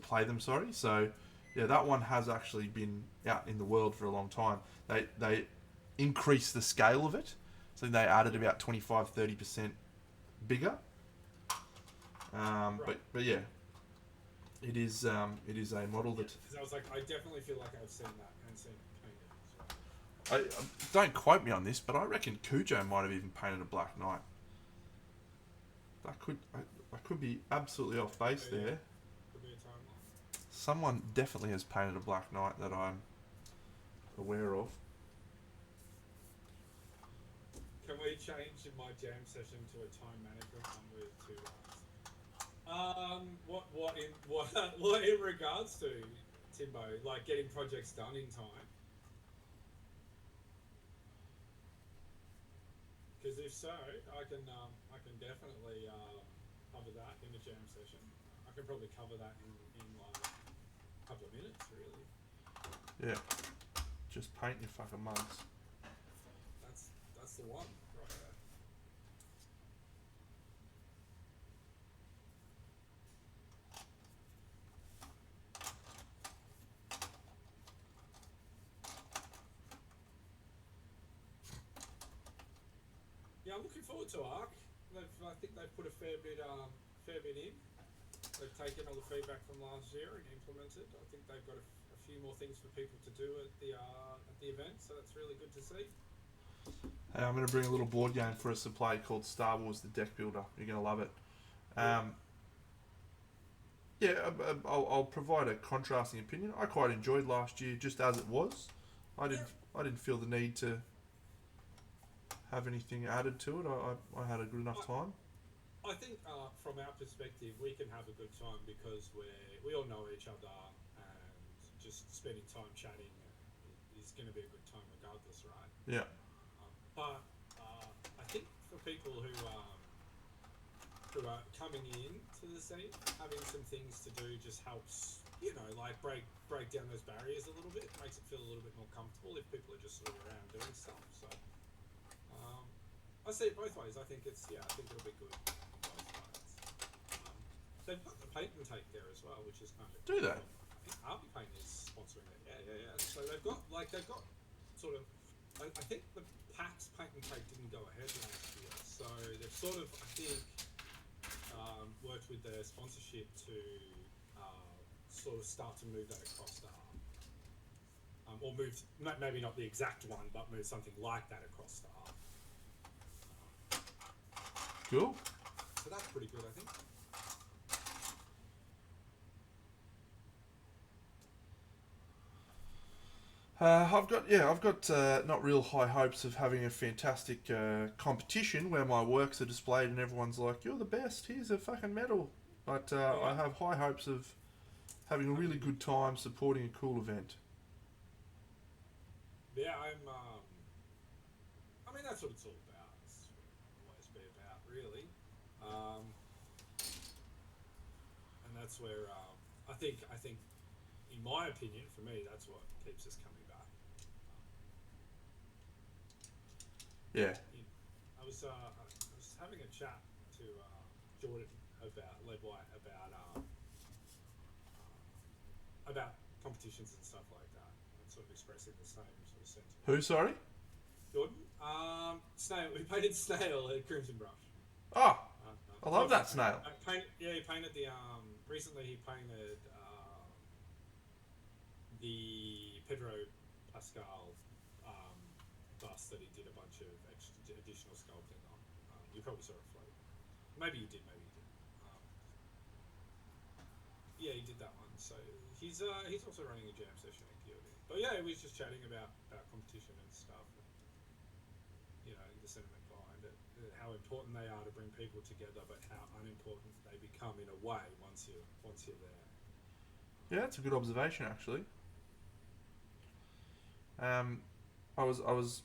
play them. Sorry. So yeah, that one has actually been out in the world for a long time. They increased the scale of it, so they added about 25-30% bigger. But yeah. It is a model that... Because I was like, I definitely feel like I've seen that and seen it painted. So. Don't quote me on this, but I reckon Cujo might have even painted a Black Knight. I could be absolutely off base there. Could be a timeline. Someone definitely has painted a Black Knight that I'm aware of. Can we change in my jam session to a time management one with 2 hours? What in regards to Timbo, like getting projects done in time? Because if so, I can definitely cover that in the jam session. I can probably cover that in like a couple of minutes, really. Yeah, just paint your fucking mugs. That's the one right there. Yeah, I'm looking forward to ARC. I think they've put a fair bit in. They've taken all the feedback from last year and implemented. I think they've got a few more things for people to do at the event, so that's really good to see. Hey, I'm going to bring a little board game for us to play called Star Wars: The Deck Builder. You're going to love it. I'll provide a contrasting opinion. I quite enjoyed last year just as it was. I didn't feel the need to have anything added to it. I had a good enough time. I think from our perspective, we can have a good time because we all know each other, and just spending time chatting is going to be a good time regardless, right? Yeah. But I think for people who are coming in to the scene, having some things to do just helps, like break down those barriers a little bit. It makes it feel a little bit more comfortable if people are just sort of around doing stuff. So I see it both ways. I think it'll be good on both sides. They've got the paint and take there as well, which is kind of Do they? I think Army Paint is sponsoring it. Yeah. So they've got sort of. I think the PAX paint and take didn't go ahead last year, so they've sort of, I think, worked with their sponsorship to sort of start to move that across to ARC. or moved, maybe not the exact one, but moved something like that across to R. Cool. So that's pretty good, I think. I've got not real high hopes of having a fantastic competition where my works are displayed and everyone's like, "You're the best. Here's a fucking medal." But I have high hopes of having a really good time supporting a cool event. Yeah, I mean, that's what it's all about. It's what it'll always be about, really. And that's where I think, in my opinion, for me, that's what keeps us coming back. Yeah. I was having a chat to Jordan Led White about competitions and stuff like that, and sort of expressing the same sort of sentiment. Who? Sorry. Jordan, Snail. We painted Snail at Crimson Brush. Oh, I love that snail. He painted the recently he painted the Pedro Pascal bust that he did a bunch of additional sculpting on. You probably saw it float. Maybe you did, maybe you didn't. Yeah, he did that one. So he's also running a jam session at QOD. But yeah, we was just chatting about competition and stuff, and the sentiment behind it, how important they are to bring people together, but how unimportant they become in a way once you're there. Yeah, that's a good observation, actually. I was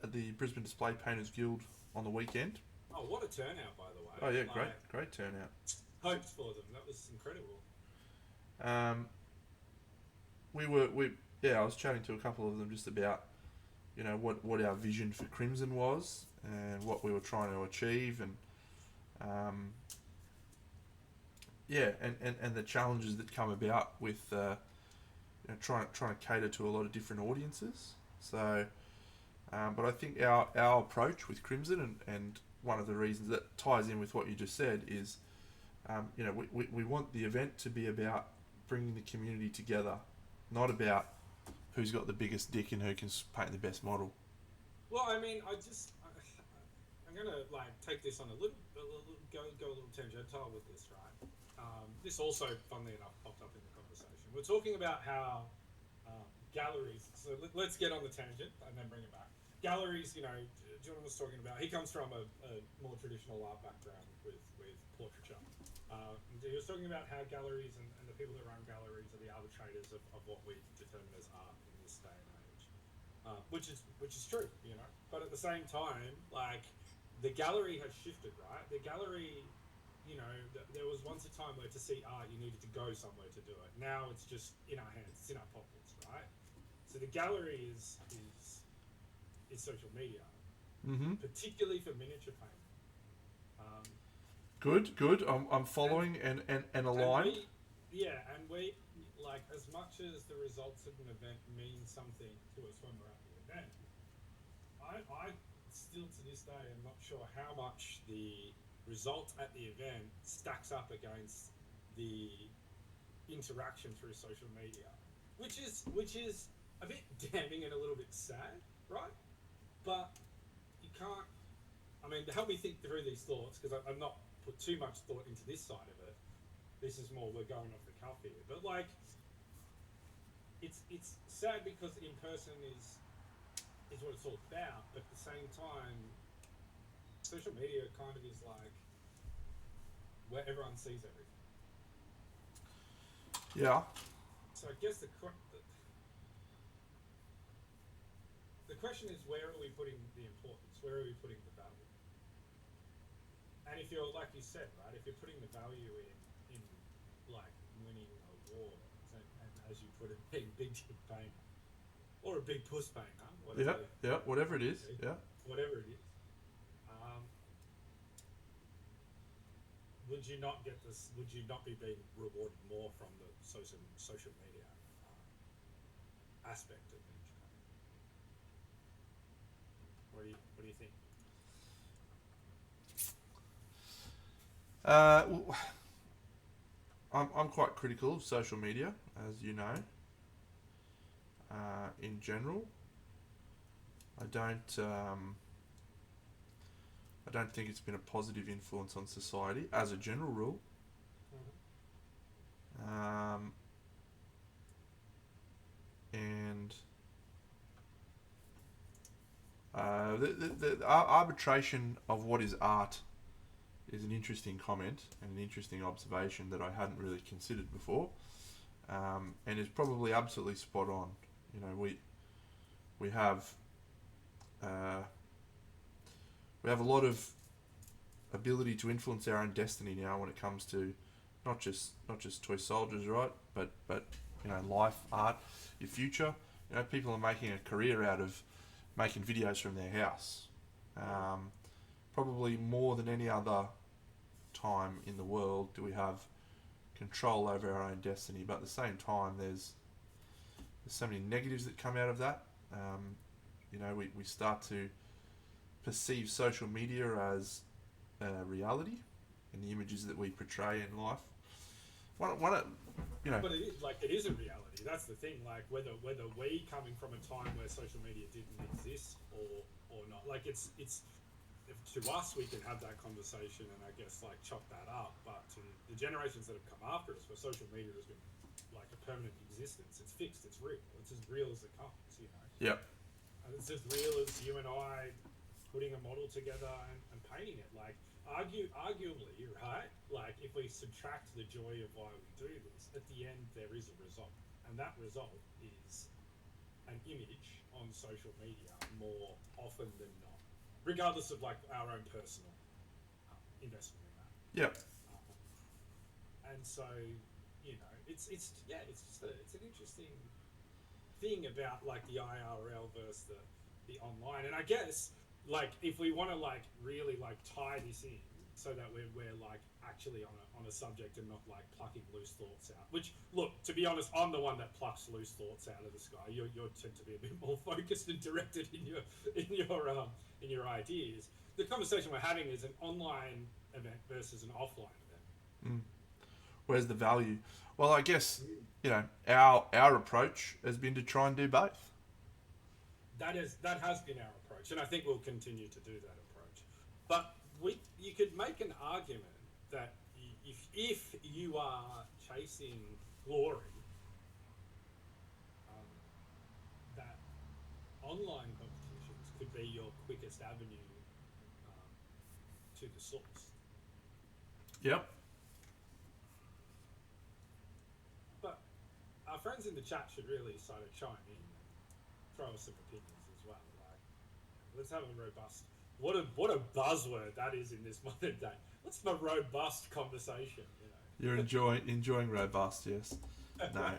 at the Brisbane Display Painters Guild on the weekend. Oh, what a turnout, by the way! Oh yeah, great turnout. Hopes for them. That was incredible. I was chatting to a couple of them just about, what our vision for Crimson was and what we were trying to achieve, and and the challenges that come about with trying to cater to a lot of different audiences. So, but I think our approach with Crimson and one of the reasons that ties in with what you just said is, we want the event to be about bringing the community together, not about who's got the biggest dick and who can paint the best model. Well, I mean, I'm gonna take this on go a little tangential with this, right? This also, funnily enough, popped up in the conversation. We're talking about how galleries. So let's get on the tangent and then bring it back. Galleries, Jordan was talking about. He comes from a more traditional art background with portraiture. He was talking about how galleries and the people that run galleries are the arbitrators of what we determine as art in this day and age, which is true, But at the same time, the gallery has shifted, right? The gallery, there was once a time where to see art you needed to go somewhere to do it. Now it's just in our hands, it's in our pockets, right? So the gallery is social media, particularly for miniature painting. Good. I'm following and aligned. And we as much as the results of an event mean something to us when we're at the event, I still to this day am not sure how much the result at the event stacks up against the interaction through social media, which is a bit damning and a little bit sad, right? But you can't. I mean, help me think through these thoughts, because I'm not put too much thought into this side of it. This is more we're going off the cuff here, but it's sad because in person is what it's all about, but at the same time, social media kind of is where everyone sees everything. Yeah. So I guess the question is, where are we putting the importance? Where are we putting the value? And if you're, like you said, right, if you're putting the value in winning awards and as you put it, being big dick painter or a big puss painter, whatever it is, whatever it is, would you not get this? Would you not be being rewarded more from the social media aspect of miniature painting? What do you think? I'm quite critical of social media, as you know. in general. I don't. I don't think it's been a positive influence on society as a general rule. And the arbitration of what is art is an interesting comment and an interesting observation that I hadn't really considered before, and is probably absolutely spot on. You know, we have a lot of ability to influence our own destiny now when it comes to not just toy soldiers, right? But you know, life, art, your future. You know, people are making a career out of making videos from their house. Probably more than any other time in the world do we have control over our own destiny. But at the same time, there's so many negatives that come out of that. You know, we start to perceive social media as reality and the images that we portray in life. You know. But it is a reality. That's the thing. Like whether we coming from a time where social media didn't exist or not. Like it's to us we can have that conversation and I guess like chop that up. But to the generations that have come after us, where social media has been like a permanent existence, it's fixed. It's real. It's as real as it comes. You know. Yep. And it's as real as you and I putting a model together and painting it. Like arguably, right? Like if we subtract the joy of why we do this, at the end there is a result, and that result is an image on social media more often than not, regardless of like our own personal investment in that. Yep. And so, you know, it's just it's an interesting thing about like the IRL versus the online, and I guess. Like if we want to like really like tie this in so that we're like actually on a subject and not like plucking loose thoughts out, which look, to be honest, I'm the one that plucks loose thoughts out of the sky. You tend to be a bit more focused and directed in your ideas. The conversation we're having is an online event versus an offline event. Where's the value? Well, I guess, you know, our approach has been to try and do both. That has been our approach, and I think we'll continue to do that approach. But you could make an argument that if you are chasing glory, that online competitions could be your quickest avenue to the source. Yep. But our friends in the chat should really sort of chime in. Throw us some opinions as well. Like, let's have a robust. What a buzzword that is in this modern day. What's the robust conversation? You know. You're enjoying robust, yes. No,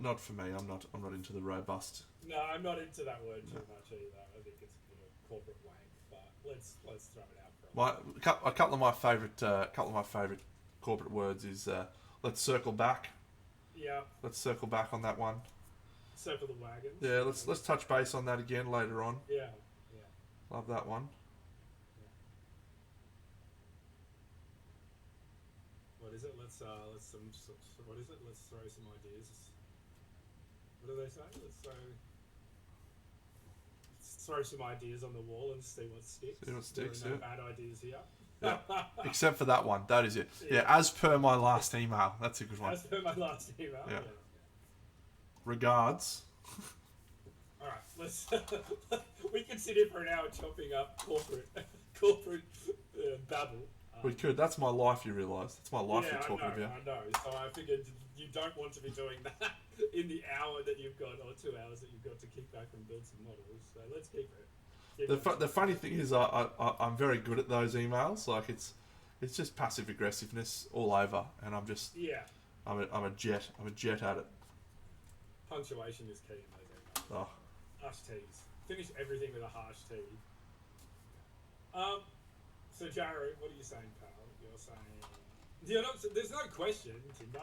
not for me. I'm not into the robust. No, I'm not into that word too much either. I think it's a bit of corporate wank. But let's throw it out for A couple of my favorite corporate words is let's circle back. Yeah. Let's circle back on that one. Circle the wagons. Yeah, let's touch base on that again later on. Yeah. Love that one. What is it? Let's what is it? Let's throw some ideas. What do they say? Let's throw some ideas on the wall and see what sticks. See what sticks. There are no bad ideas here. Yeah. Except for that one. That is it. Yeah, as per my last email. That's a good one. As per my last email. Yeah. Regards. All right, let's. We could sit here for an hour chopping up corporate babble. We could. That's my life. You realise? That's my life you're talking about. I know. So I figured you don't want to be doing that in the hour that you've got, or 2 hours that you've got to kick back and build some models. So let's keep it. The funny thing is, I'm very good at those emails. Like it's just passive aggressiveness all over, and I'm just I'm a jet at it. Punctuation is key in those emails. Oh. Harsh T's. Finish everything with a harsh T. So Jared, what are you saying, pal? You're saying there's no question, Timbo.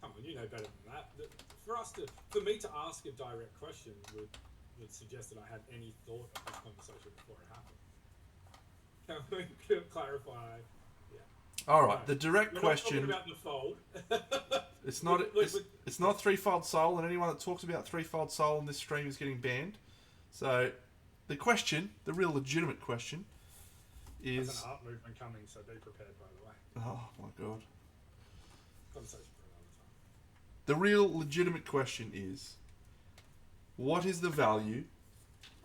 Come on, you know better than that. For me to ask a direct question would suggest that I had any thought of this conversation before it happened. Can we clarify? Yeah. All right. No. The direct We're question. not talking about the fold. It's not. Look, It's not threefold soul, and anyone that talks about threefold soul in this stream is getting banned. So, the question, the real legitimate question, there's is. an art movement coming, so be prepared. By the way, Oh my god. conversation for another time. The real legitimate question is, what is the value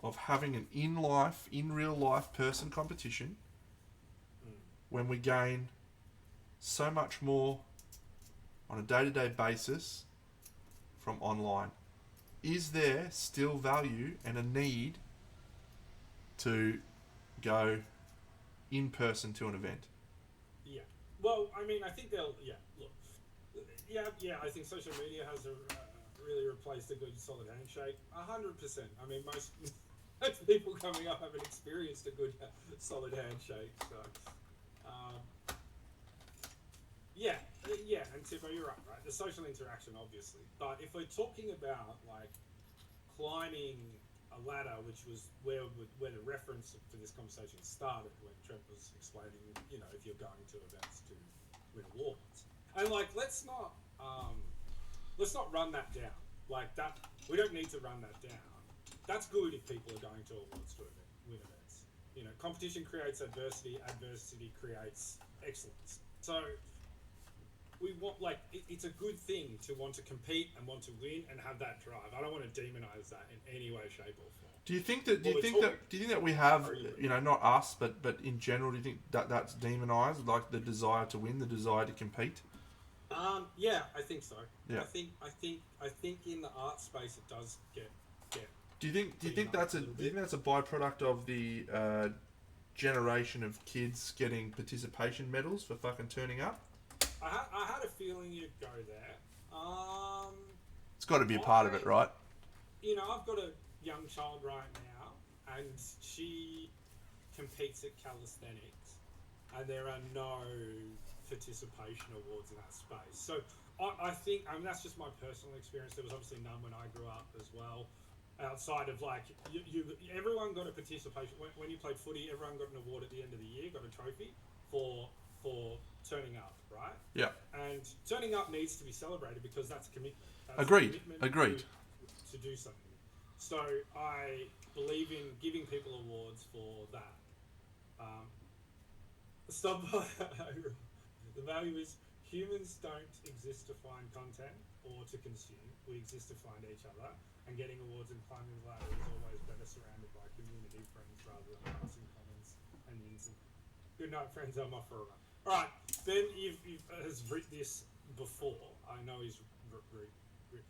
of having an in real life person competition when we gain so much more on a day-to-day basis from online? Is there still value and a need to go in person to an event? Yeah. Well, I mean, I think they'll. Yeah. Look. Yeah. I think social media has really replaced a good solid handshake. 100%. I mean, most people coming up haven't experienced a good solid handshake. So, yeah. And Tibbo, you're right. The social interaction, obviously. But if we're talking about like climbing a ladder, which was where the reference for this conversation started, when Trent was explaining, if you're going to events to win awards, and like let's not run that down. Like that, we don't need to run that down. That's good if people are going to awards to win events. Competition creates adversity. Adversity creates excellence. So we want it's a good thing to want to compete and want to win and have that drive. I don't want to demonize that in any way, shape, or form. Do you think that we have, not us, but in general, do you think that that's demonized, like the desire to win, the desire to compete? Yeah, I think so. Yeah. I think in the art space it does get. Do you think that's a byproduct of the generation of kids getting participation medals for fucking turning up? I had a feeling you'd go there. It's got to be a part of it, right? I've got a young child right now, and she competes at calisthenics, and there are no participation awards in that space. So I think, that's just my personal experience. There was obviously none when I grew up as well. Outside of everyone got a participation when you played footy. Everyone got an award at the end of the year, got a trophy for turning up, right? Yeah. And turning up needs to be celebrated because that's commitment. That's Agreed. Commitment Agreed. To do something. So I believe in giving people awards for that. The value is humans don't exist to find content or to consume. We exist to find each other. And getting awards and climbing the ladder is always better surrounded by community friends rather than passing comments and instant. Good night, friends. I'm off for a run. All right, Ben, you've has written this before. I know he's written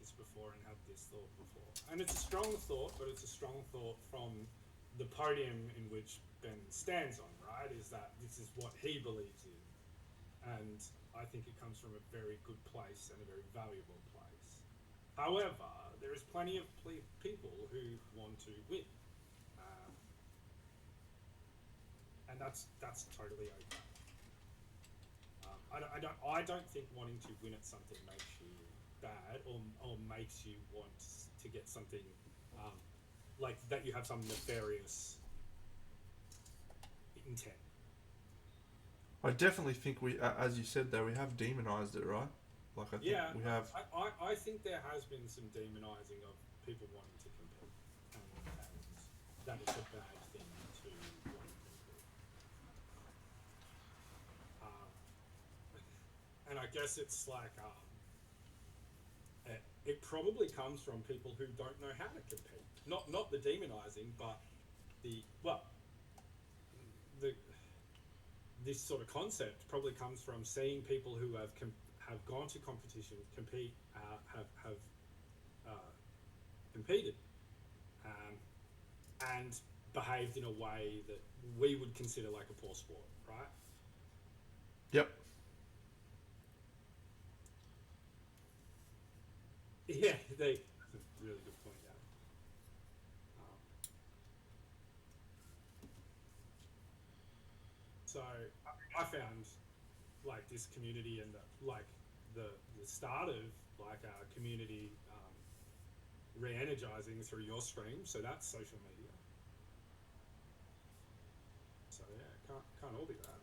this before and had this thought before. And it's a strong thought, but it's a strong thought from the podium in which Ben stands on, right? Is that this is what he believes in. And I think it comes from a very good place and a very valuable place. However, there is plenty of people who want to win, and that's totally okay. I don't think wanting to win at something makes you bad or makes you want to get something like that. You have some nefarious intent. I definitely think we, as you said though, we have demonized it, right? Like I think we have. I think there has been some demonizing of people wanting to compete, and that it's a bad thing to want to compete. And I guess it's like it probably comes from people who don't know how to compete. Not the demonizing, but this sort of concept probably comes from seeing people who have gone to competition, compete, have competed, and behaved in a way that we would consider like a poor sport, right? Yep. Yeah, that's a really good point, yeah. So I found like this community and the start of like our community re-energizing through your stream. So that's social media. So yeah, can't all be bad.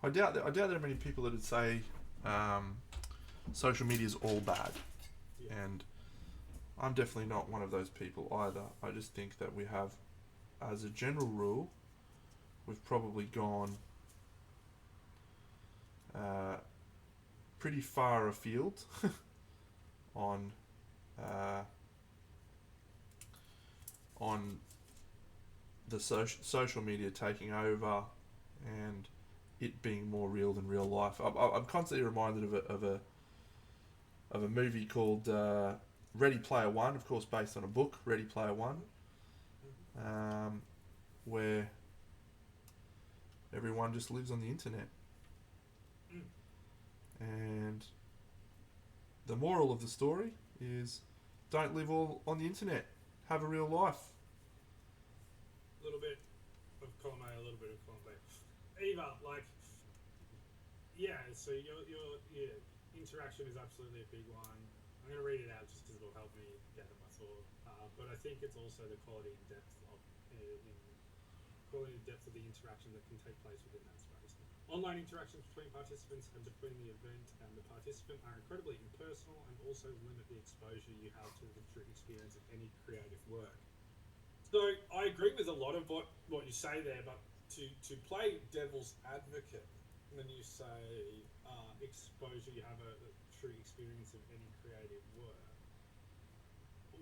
I doubt there are many people that would say social media is all bad, Yeah. and I'm definitely not one of those people either. I just think that we have, as a general rule, we've probably gone pretty far afield on on the social media taking over and it being more real than real life. I'm constantly reminded of a movie called Ready Player One, of course, based on a book, Ready Player One, where everyone just lives on the internet. And the moral of the story is don't live all on the internet. Have a real life. A little bit of column A, a little bit of column B. Eva, like, yeah, so your interaction is absolutely a big one. I'm going to read it out just because it'll help me gather my thought. But I think it's also the quality and depth of the interaction that can take place within that space. Online interactions between participants and between the event and the participant are incredibly impersonal and also limit the exposure you have to the true experience of any creative work. So I agree with a lot of what you say there, but to play devil's advocate, when you say exposure, you have a true experience of any creative work.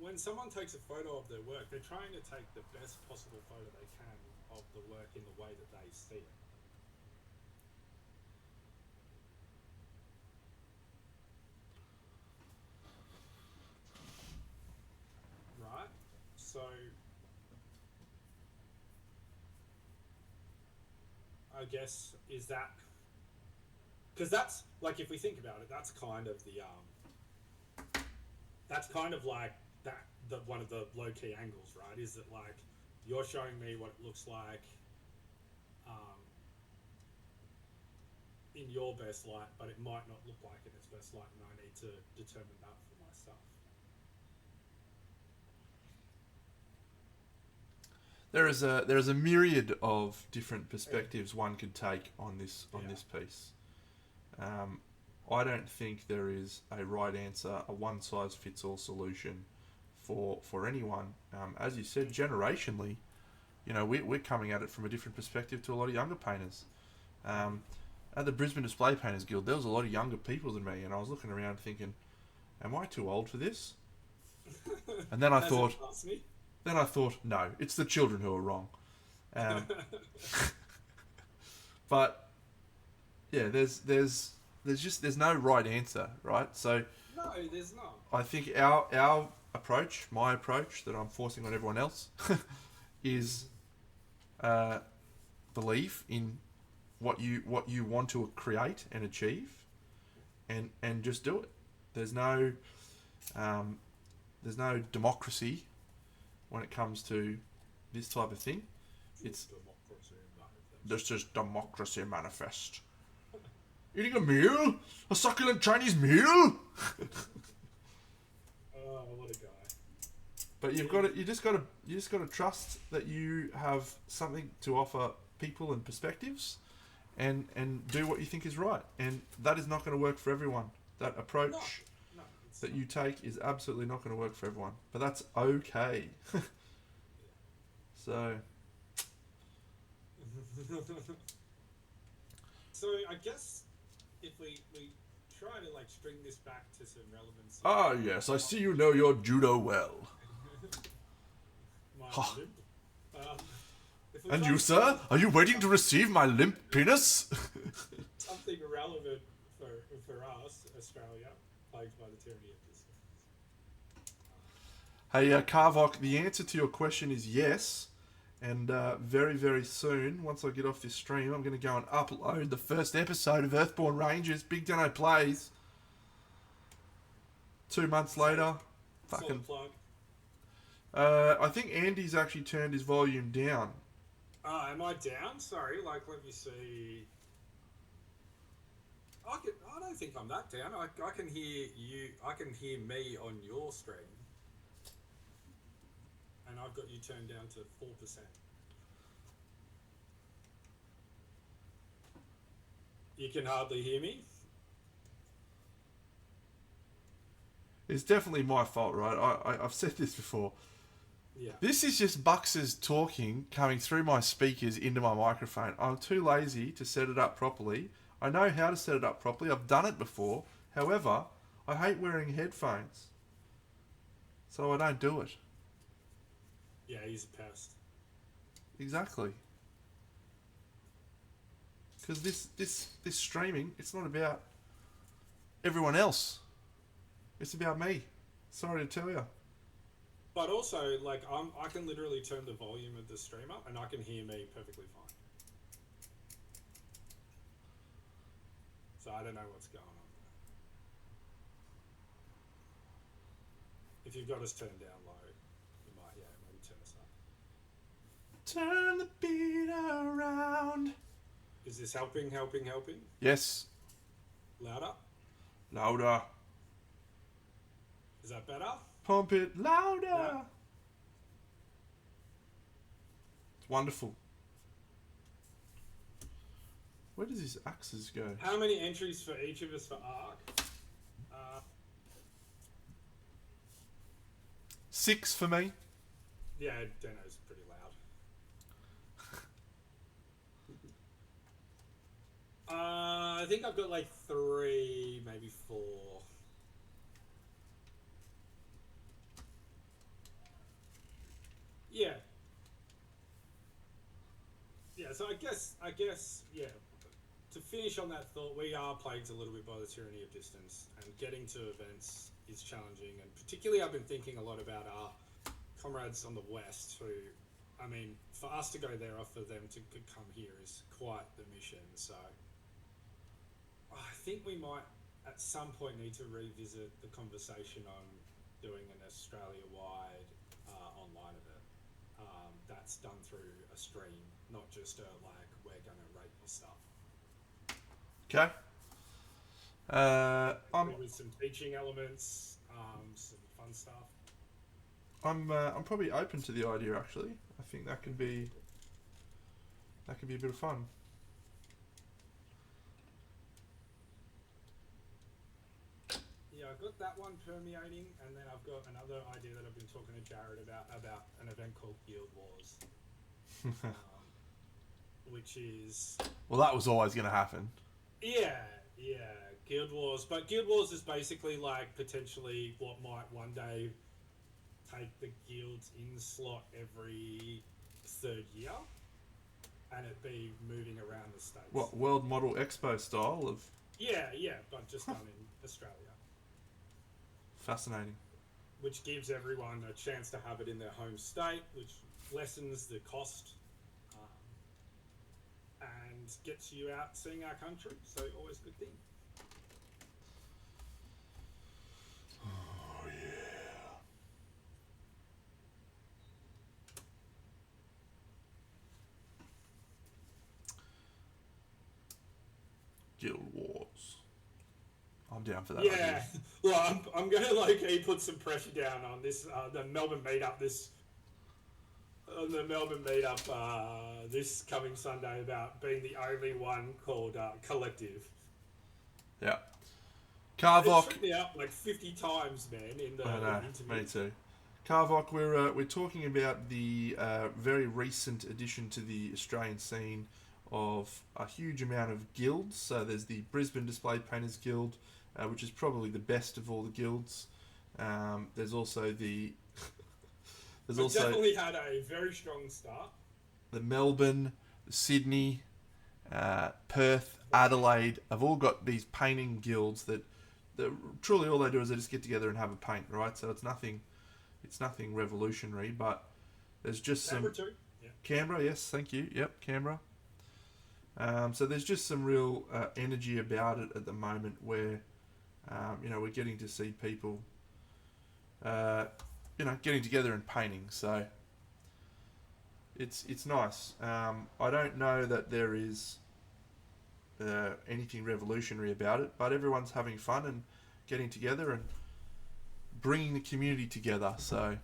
When someone takes a photo of their work, they're trying to take the best possible photo they can of the work in the way that they see it. Right? So I guess is that because that's like, if we think about it, that's kind of the that's kind of like that the one of the low key angles, right? Is that like you're showing me what it looks like in your best light, but it might not look like in its best light, and I need to determine that for myself. There is a myriad of different perspectives one could take on this piece. I don't think there is a right answer, a one size fits all solution for anyone. As you said, generationally, we're coming at it from a different perspective to a lot of younger painters. At the Brisbane Display Painters Guild, there was a lot of younger people than me, and I was looking around thinking, am I too old for this? And then I thought, no, it's the children who are wrong. But yeah, there's no right answer, right? So No, there's not. I think our approach, my approach that I'm forcing on everyone else, is believe in what you want to create and achieve, and just do it. There's no democracy when it comes to this type of thing. It's just democracy manifest. Eating a meal, a succulent Chinese meal. Oh, what a guy! But you just got to trust that you have something to offer people and perspectives, and do what you think is right. And that is not going to work for everyone. That approach that you take is absolutely not going to work for everyone. But that's okay. So. So I guess if we try to like string this back to some relevance. Ah yes, I see you know your judo well. And you, sir, are you waiting to receive my limp penis? Something relevant for us, Australia, plagued by the tyranny of distance. Hey, Karvok, the answer to your question is yes. And very, very soon, once I get off this stream, I'm going to go and upload the first episode of Earthborn Rangers, Big Dano Plays. 2 months later. Fucking. Plug. I think Andy's actually turned his volume down. Am I down? Sorry, like, let me see. I don't think I'm that down. I can hear you. I can hear me on your stream. And I've got you turned down to 4%. You can hardly hear me. It's definitely my fault, right? I've said this before. Yeah. This is just Bux's talking coming through my speakers into my microphone. I'm too lazy to set it up properly. I know how to set it up properly. I've done it before. However, I hate wearing headphones. So I don't do it. Yeah, he's a pest. Exactly. Because this streaming, it's not about everyone else. It's about me. Sorry to tell you. But also, like, I can literally turn the volume of the stream up and I can hear me perfectly fine. So I don't know what's going on there. If you've got us turned down low, you might, yeah, maybe turn us up. Turn the beat around. Is this helping? Yes. Louder? Louder. Is that better? Pump it louder. Yeah. It's wonderful. Where does his axes go? How many entries for each of us for Ark? 6 for me. Yeah, Deno's pretty loud. I think I've got like 3, maybe 4. Yeah. Yeah, so I guess, yeah. To finish on that thought, we are plagued a little bit by the tyranny of distance, and getting to events is challenging. And particularly, I've been thinking a lot about our comrades on the west, who, I mean, for us to go there or for them to come here is quite the mission. So I think we might, at some point, need to revisit the conversation on doing an Australia-wide online event. That's done through a stream, not just like, we're going to rate your stuff. Okay. With some teaching elements, some fun stuff. I'm probably open to the idea. Actually, I think that can be a bit of fun. Yeah, I've got that one permeating, and then I've got another idea that I've been talking to Jared about an event called Guild Wars, which is Well, that was always going to happen. yeah, Guild Wars. But Guild Wars is basically like potentially what might one day take the guilds in slot every 3rd year, and it be moving around the states. What, World Model Expo style of? Yeah, but just done in Australia. Fascinating. Which gives everyone a chance to have it in their home state, which lessens the cost and gets you out seeing our country. So always a good thing. Oh yeah. Guild Wars. I'm down for that. Yeah, idea. well, I'm going to low-key put some pressure down on this, the Melbourne meetup this coming Sunday about being the only one called Collective. Yeah. It's Carvok. tripped me out like 50 times, man, in the I know. interview. Me too. Carvok, we're talking about the very recent addition to the Australian scene of a huge amount of guilds. So there's the Brisbane Display Painters Guild, which is probably the best of all the guilds. There's also the Definitely had a very strong start. the Melbourne, the Sydney, Perth, Adelaide have all got these painting guilds that truly all they do is they just get together and have a paint, right? So it's nothing revolutionary, but there's just Canberra some too. Yeah. Canberra, yes, thank you. Yep, Canberra. So there's just some real energy about it at the moment where, we're getting to see people, getting together and painting. So it's nice. I don't know that there is anything revolutionary about it, but everyone's having fun and getting together and bringing the community together. So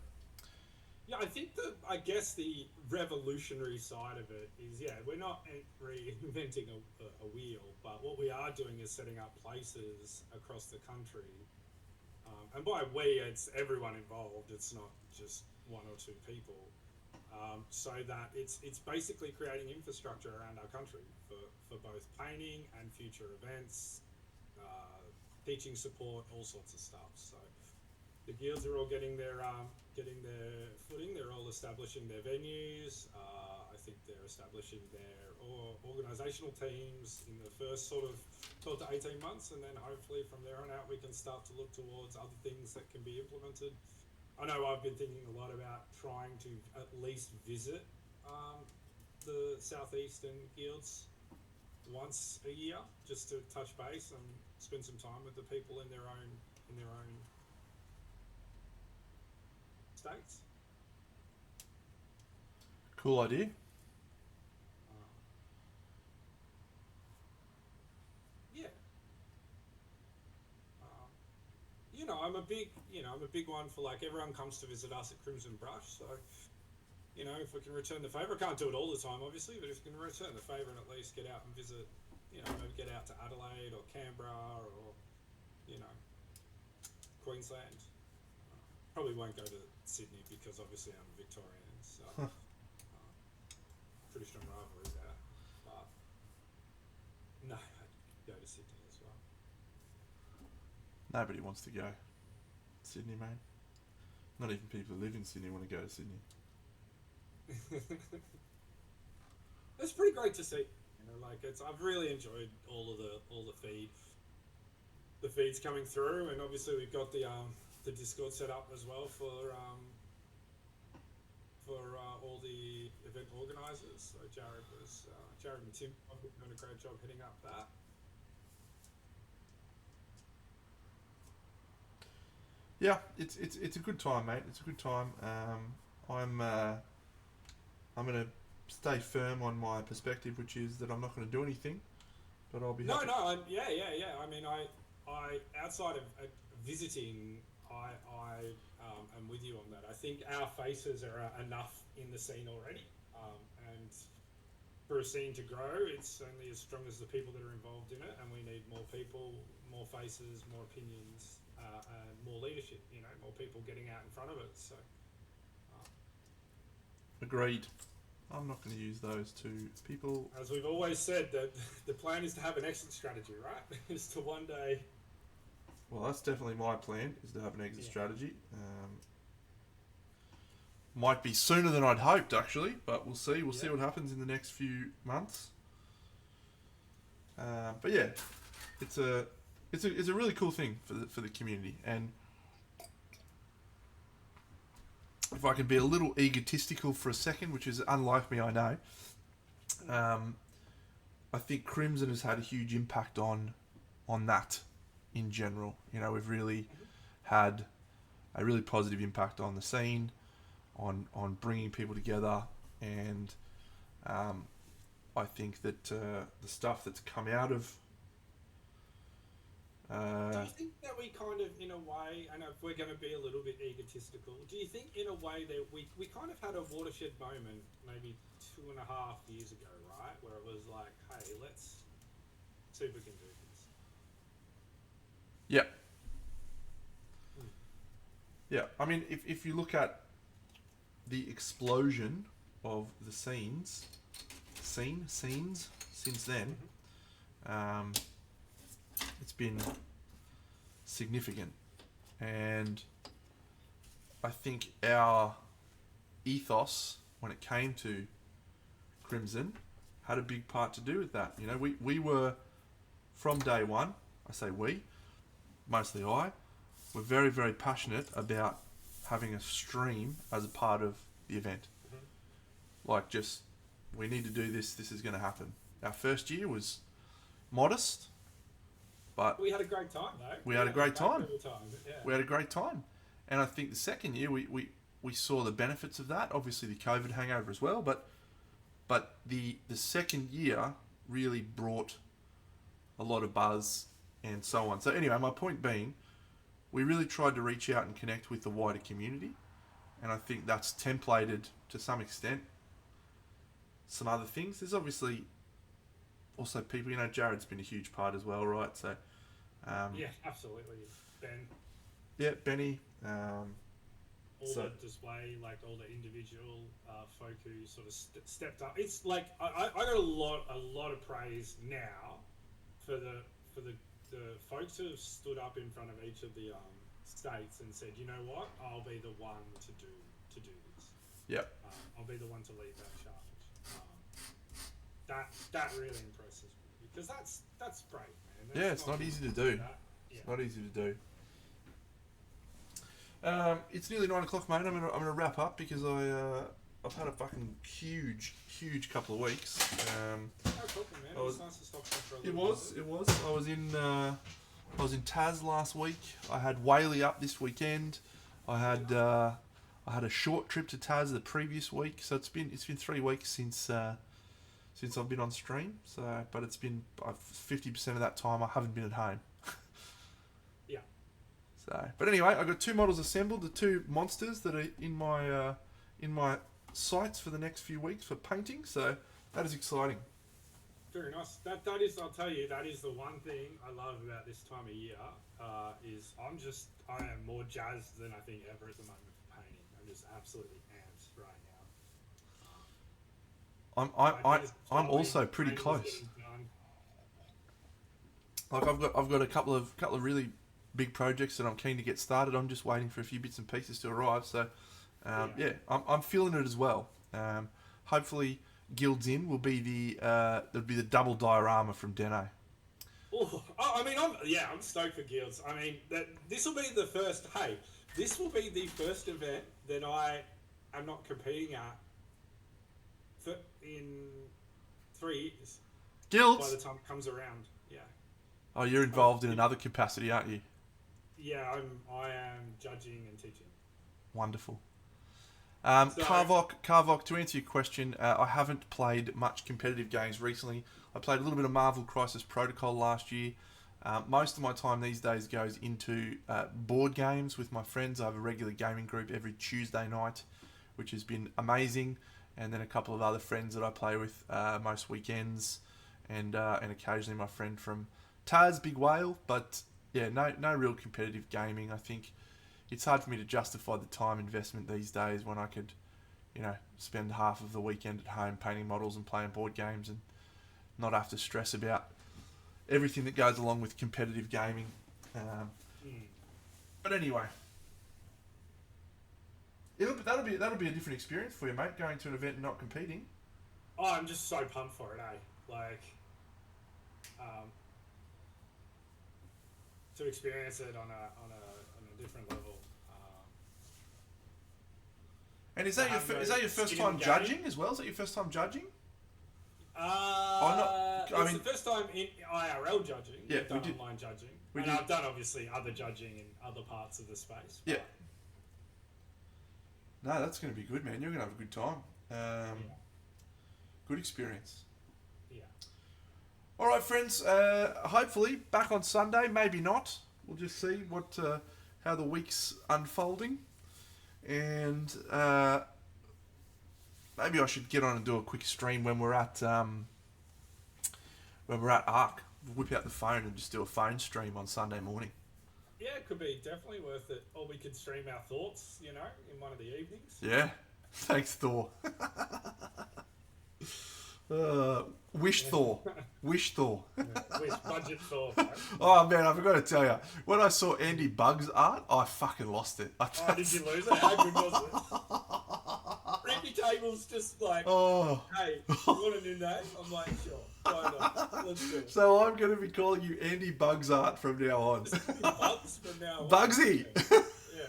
Yeah, I think I guess the revolutionary side of it is, yeah, we're not reinventing a wheel, but what we are doing is setting up places across the country. And by we, it's everyone involved. It's not just one or two people. So that it's basically creating infrastructure around our country for both painting and future events, uh, teaching support, all sorts of stuff. So the guilds are all getting their footing. They're all establishing their venues. I think they're establishing their organisational teams in the first sort of 12 to 18 months, and then hopefully from there on out we can start to look towards other things that can be implemented. I know I've been thinking a lot about trying to at least visit the southeastern guilds once a year, just to touch base and spend some time with the people in their own states. Cool idea. Um, yeah, um, I'm a big one for like everyone comes to visit us at Crimson Brush. So if we can return the favour, I can't do it all the time, obviously, but if we can return the favour and at least get out and visit, maybe get out to Adelaide or Canberra or you know Queensland. Probably won't go to Sydney because obviously I'm Victorian, so pretty strong rivalry there. But no, I'd go to Sydney as well. Nobody wants to go Sydney, mate. Not even people who live in Sydney want to go to Sydney. It's pretty great to see. I've really enjoyed all the feeds coming through, and obviously we've got the Discord set up as well for all the event organisers. So Jared and Tim have been doing a great job heading up that. Yeah, it's a good time, mate. It's a good time. I'm gonna stay firm on my perspective, which is that I'm not going to do anything, but I'll be happy. Yeah. I mean, I outside of visiting, I am with you on that. I think our faces are enough in the scene already, and for a scene to grow, it's only as strong as the people that are involved in it, and we need more people, more faces, more opinions, and more leadership. More people getting out in front of it. So. Agreed. I'm not going to use those two people. As we've always said, that the plan is to have an exit strategy, right? Is to one day. Well, that's definitely my plan, is to have an exit strategy. Might be sooner than I'd hoped, actually, but we'll see. We'll see what happens in the next few months. But yeah, it's a really cool thing for the community. And if I can be a little egotistical for a second, which is unlike me, I know. I think Crimson has had a huge impact on that in general. We've really had a really positive impact on the scene, on bringing people together, and I think that the stuff that's come out of. Do you think that we kind of, in a way, and if we're going to be a little bit egotistical, do you think in a way that we kind of had a watershed moment maybe 2.5 years ago, right? Where it was like, hey, let's see if we can do this. Yeah. Yeah, I mean, if you look at the explosion of the scenes since then, it's been significant, and I think our ethos when it came to Crimson had a big part to do with that. We were from day one. I say we, mostly I, were very, very passionate about having a stream as a part of the event. Like, just, we need to do this. This is going to happen. Our first year was modest. But we had a great time, though. We had a great time. Yeah. We had a great time. And I think the second year we saw the benefits of that. Obviously the COVID hangover as well, but the second year really brought a lot of buzz and so on. So anyway, my point being, we really tried to reach out and connect with the wider community. and I think that's templated to some extent. Some other things. There's obviously also people. Jared's been a huge part as well, right? So. Yeah, absolutely. Ben. Yeah, Benny. All the display, like all the individual folk who sort of stepped up. It's like I got a lot of praise now for the folks who have stood up in front of each of the states and said, you know what, I'll be the one to do this. Yep. I'll be the one to lead that charge. That really impresses me because that's brave, man. Yeah, it's not easy to do. Yeah. It's not easy to do. It's nearly 9 o'clock, mate. I'm gonna wrap up because I've had a fucking huge couple of weeks. No problem, man. It was nice to stop for a It little was. I was in Taz last week. I had Whaley up this weekend. I had a short trip to Taz the previous week. So it's been 3 weeks since I've been on stream. So, but it's been 50% of that time I haven't been at home. Yeah. So, but anyway, I got 2 models assembled. The 2 monsters that are in my sights for the next few weeks for painting. So that is exciting. Very nice. That is, I'll tell you, that is the one thing I love about this time of year. Is I am more jazzed than I think ever at the moment for painting. I'm just absolutely amped right now. I'm also pretty close. Like I've got a couple of really big projects that I'm keen to get started. I'm just waiting for a few bits and pieces to arrive. So yeah, I'm feeling it as well. Hopefully, Guilds Inn will be the double diorama from Deno. Oh, I mean, I'm stoked for Guilds. I mean, this will be the first. Hey, this will be the first event that I am not competing at in 3 years. Guilds. By the time it comes around, yeah. Oh, you're involved in another capacity, aren't you? Yeah, I am judging and teaching. Wonderful. Carvok, to answer your question, I haven't played much competitive games recently. I played a little bit of Marvel Crisis Protocol last year. Most of my time these days goes into board games with my friends. I have a regular gaming group every Tuesday night, which has been amazing. And then a couple of other friends that I play with most weekends, and occasionally my friend from Taz, Big Whale. But yeah, no real competitive gaming. I think it's hard for me to justify the time investment these days when I could, spend half of the weekend at home painting models and playing board games and not have to stress about everything that goes along with competitive gaming. But anyway, that'll be a different experience for you, mate. Going to an event and not competing. Oh, I'm just so pumped for it, Like, to experience it on a different level. And is that your first time judging as well? Is that your first time judging? It's the first time in IRL judging. Yeah, I've done online judging. I've done obviously other judging in other parts of the space. Yeah. No, that's going to be good, man. You're going to have a good time. Good experience. Yeah. All right, friends. Hopefully back on Sunday. Maybe not. We'll just see how the week's unfolding, and maybe I should get on and do a quick stream when we're at ARC. Whip out the phone and just do a phone stream on Sunday morning. Yeah, it could be definitely worth it. Or we could stream our thoughts, in one of the evenings. Yeah. Thanks, Thor. Wish Thor. Wish Thor. Wish budget Thor. Right? Oh, man, I forgot to tell you. When I saw Andy Bugg's art, I fucking lost it. Oh, did you lose it? How good was it? Ricky Table's just like, hey, you want a new name? I'm like, sure. Why not? Let's do it. So I'm going to be calling you Andy Bugs Art from now on. Bugs from now on. Bugsy. Yeah,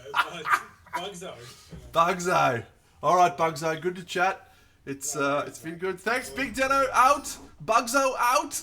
Bugzo. Bugzo. All right, Bugzo. Good to chat. It's been good. Thanks, Big Deno. Out. Bugzo out.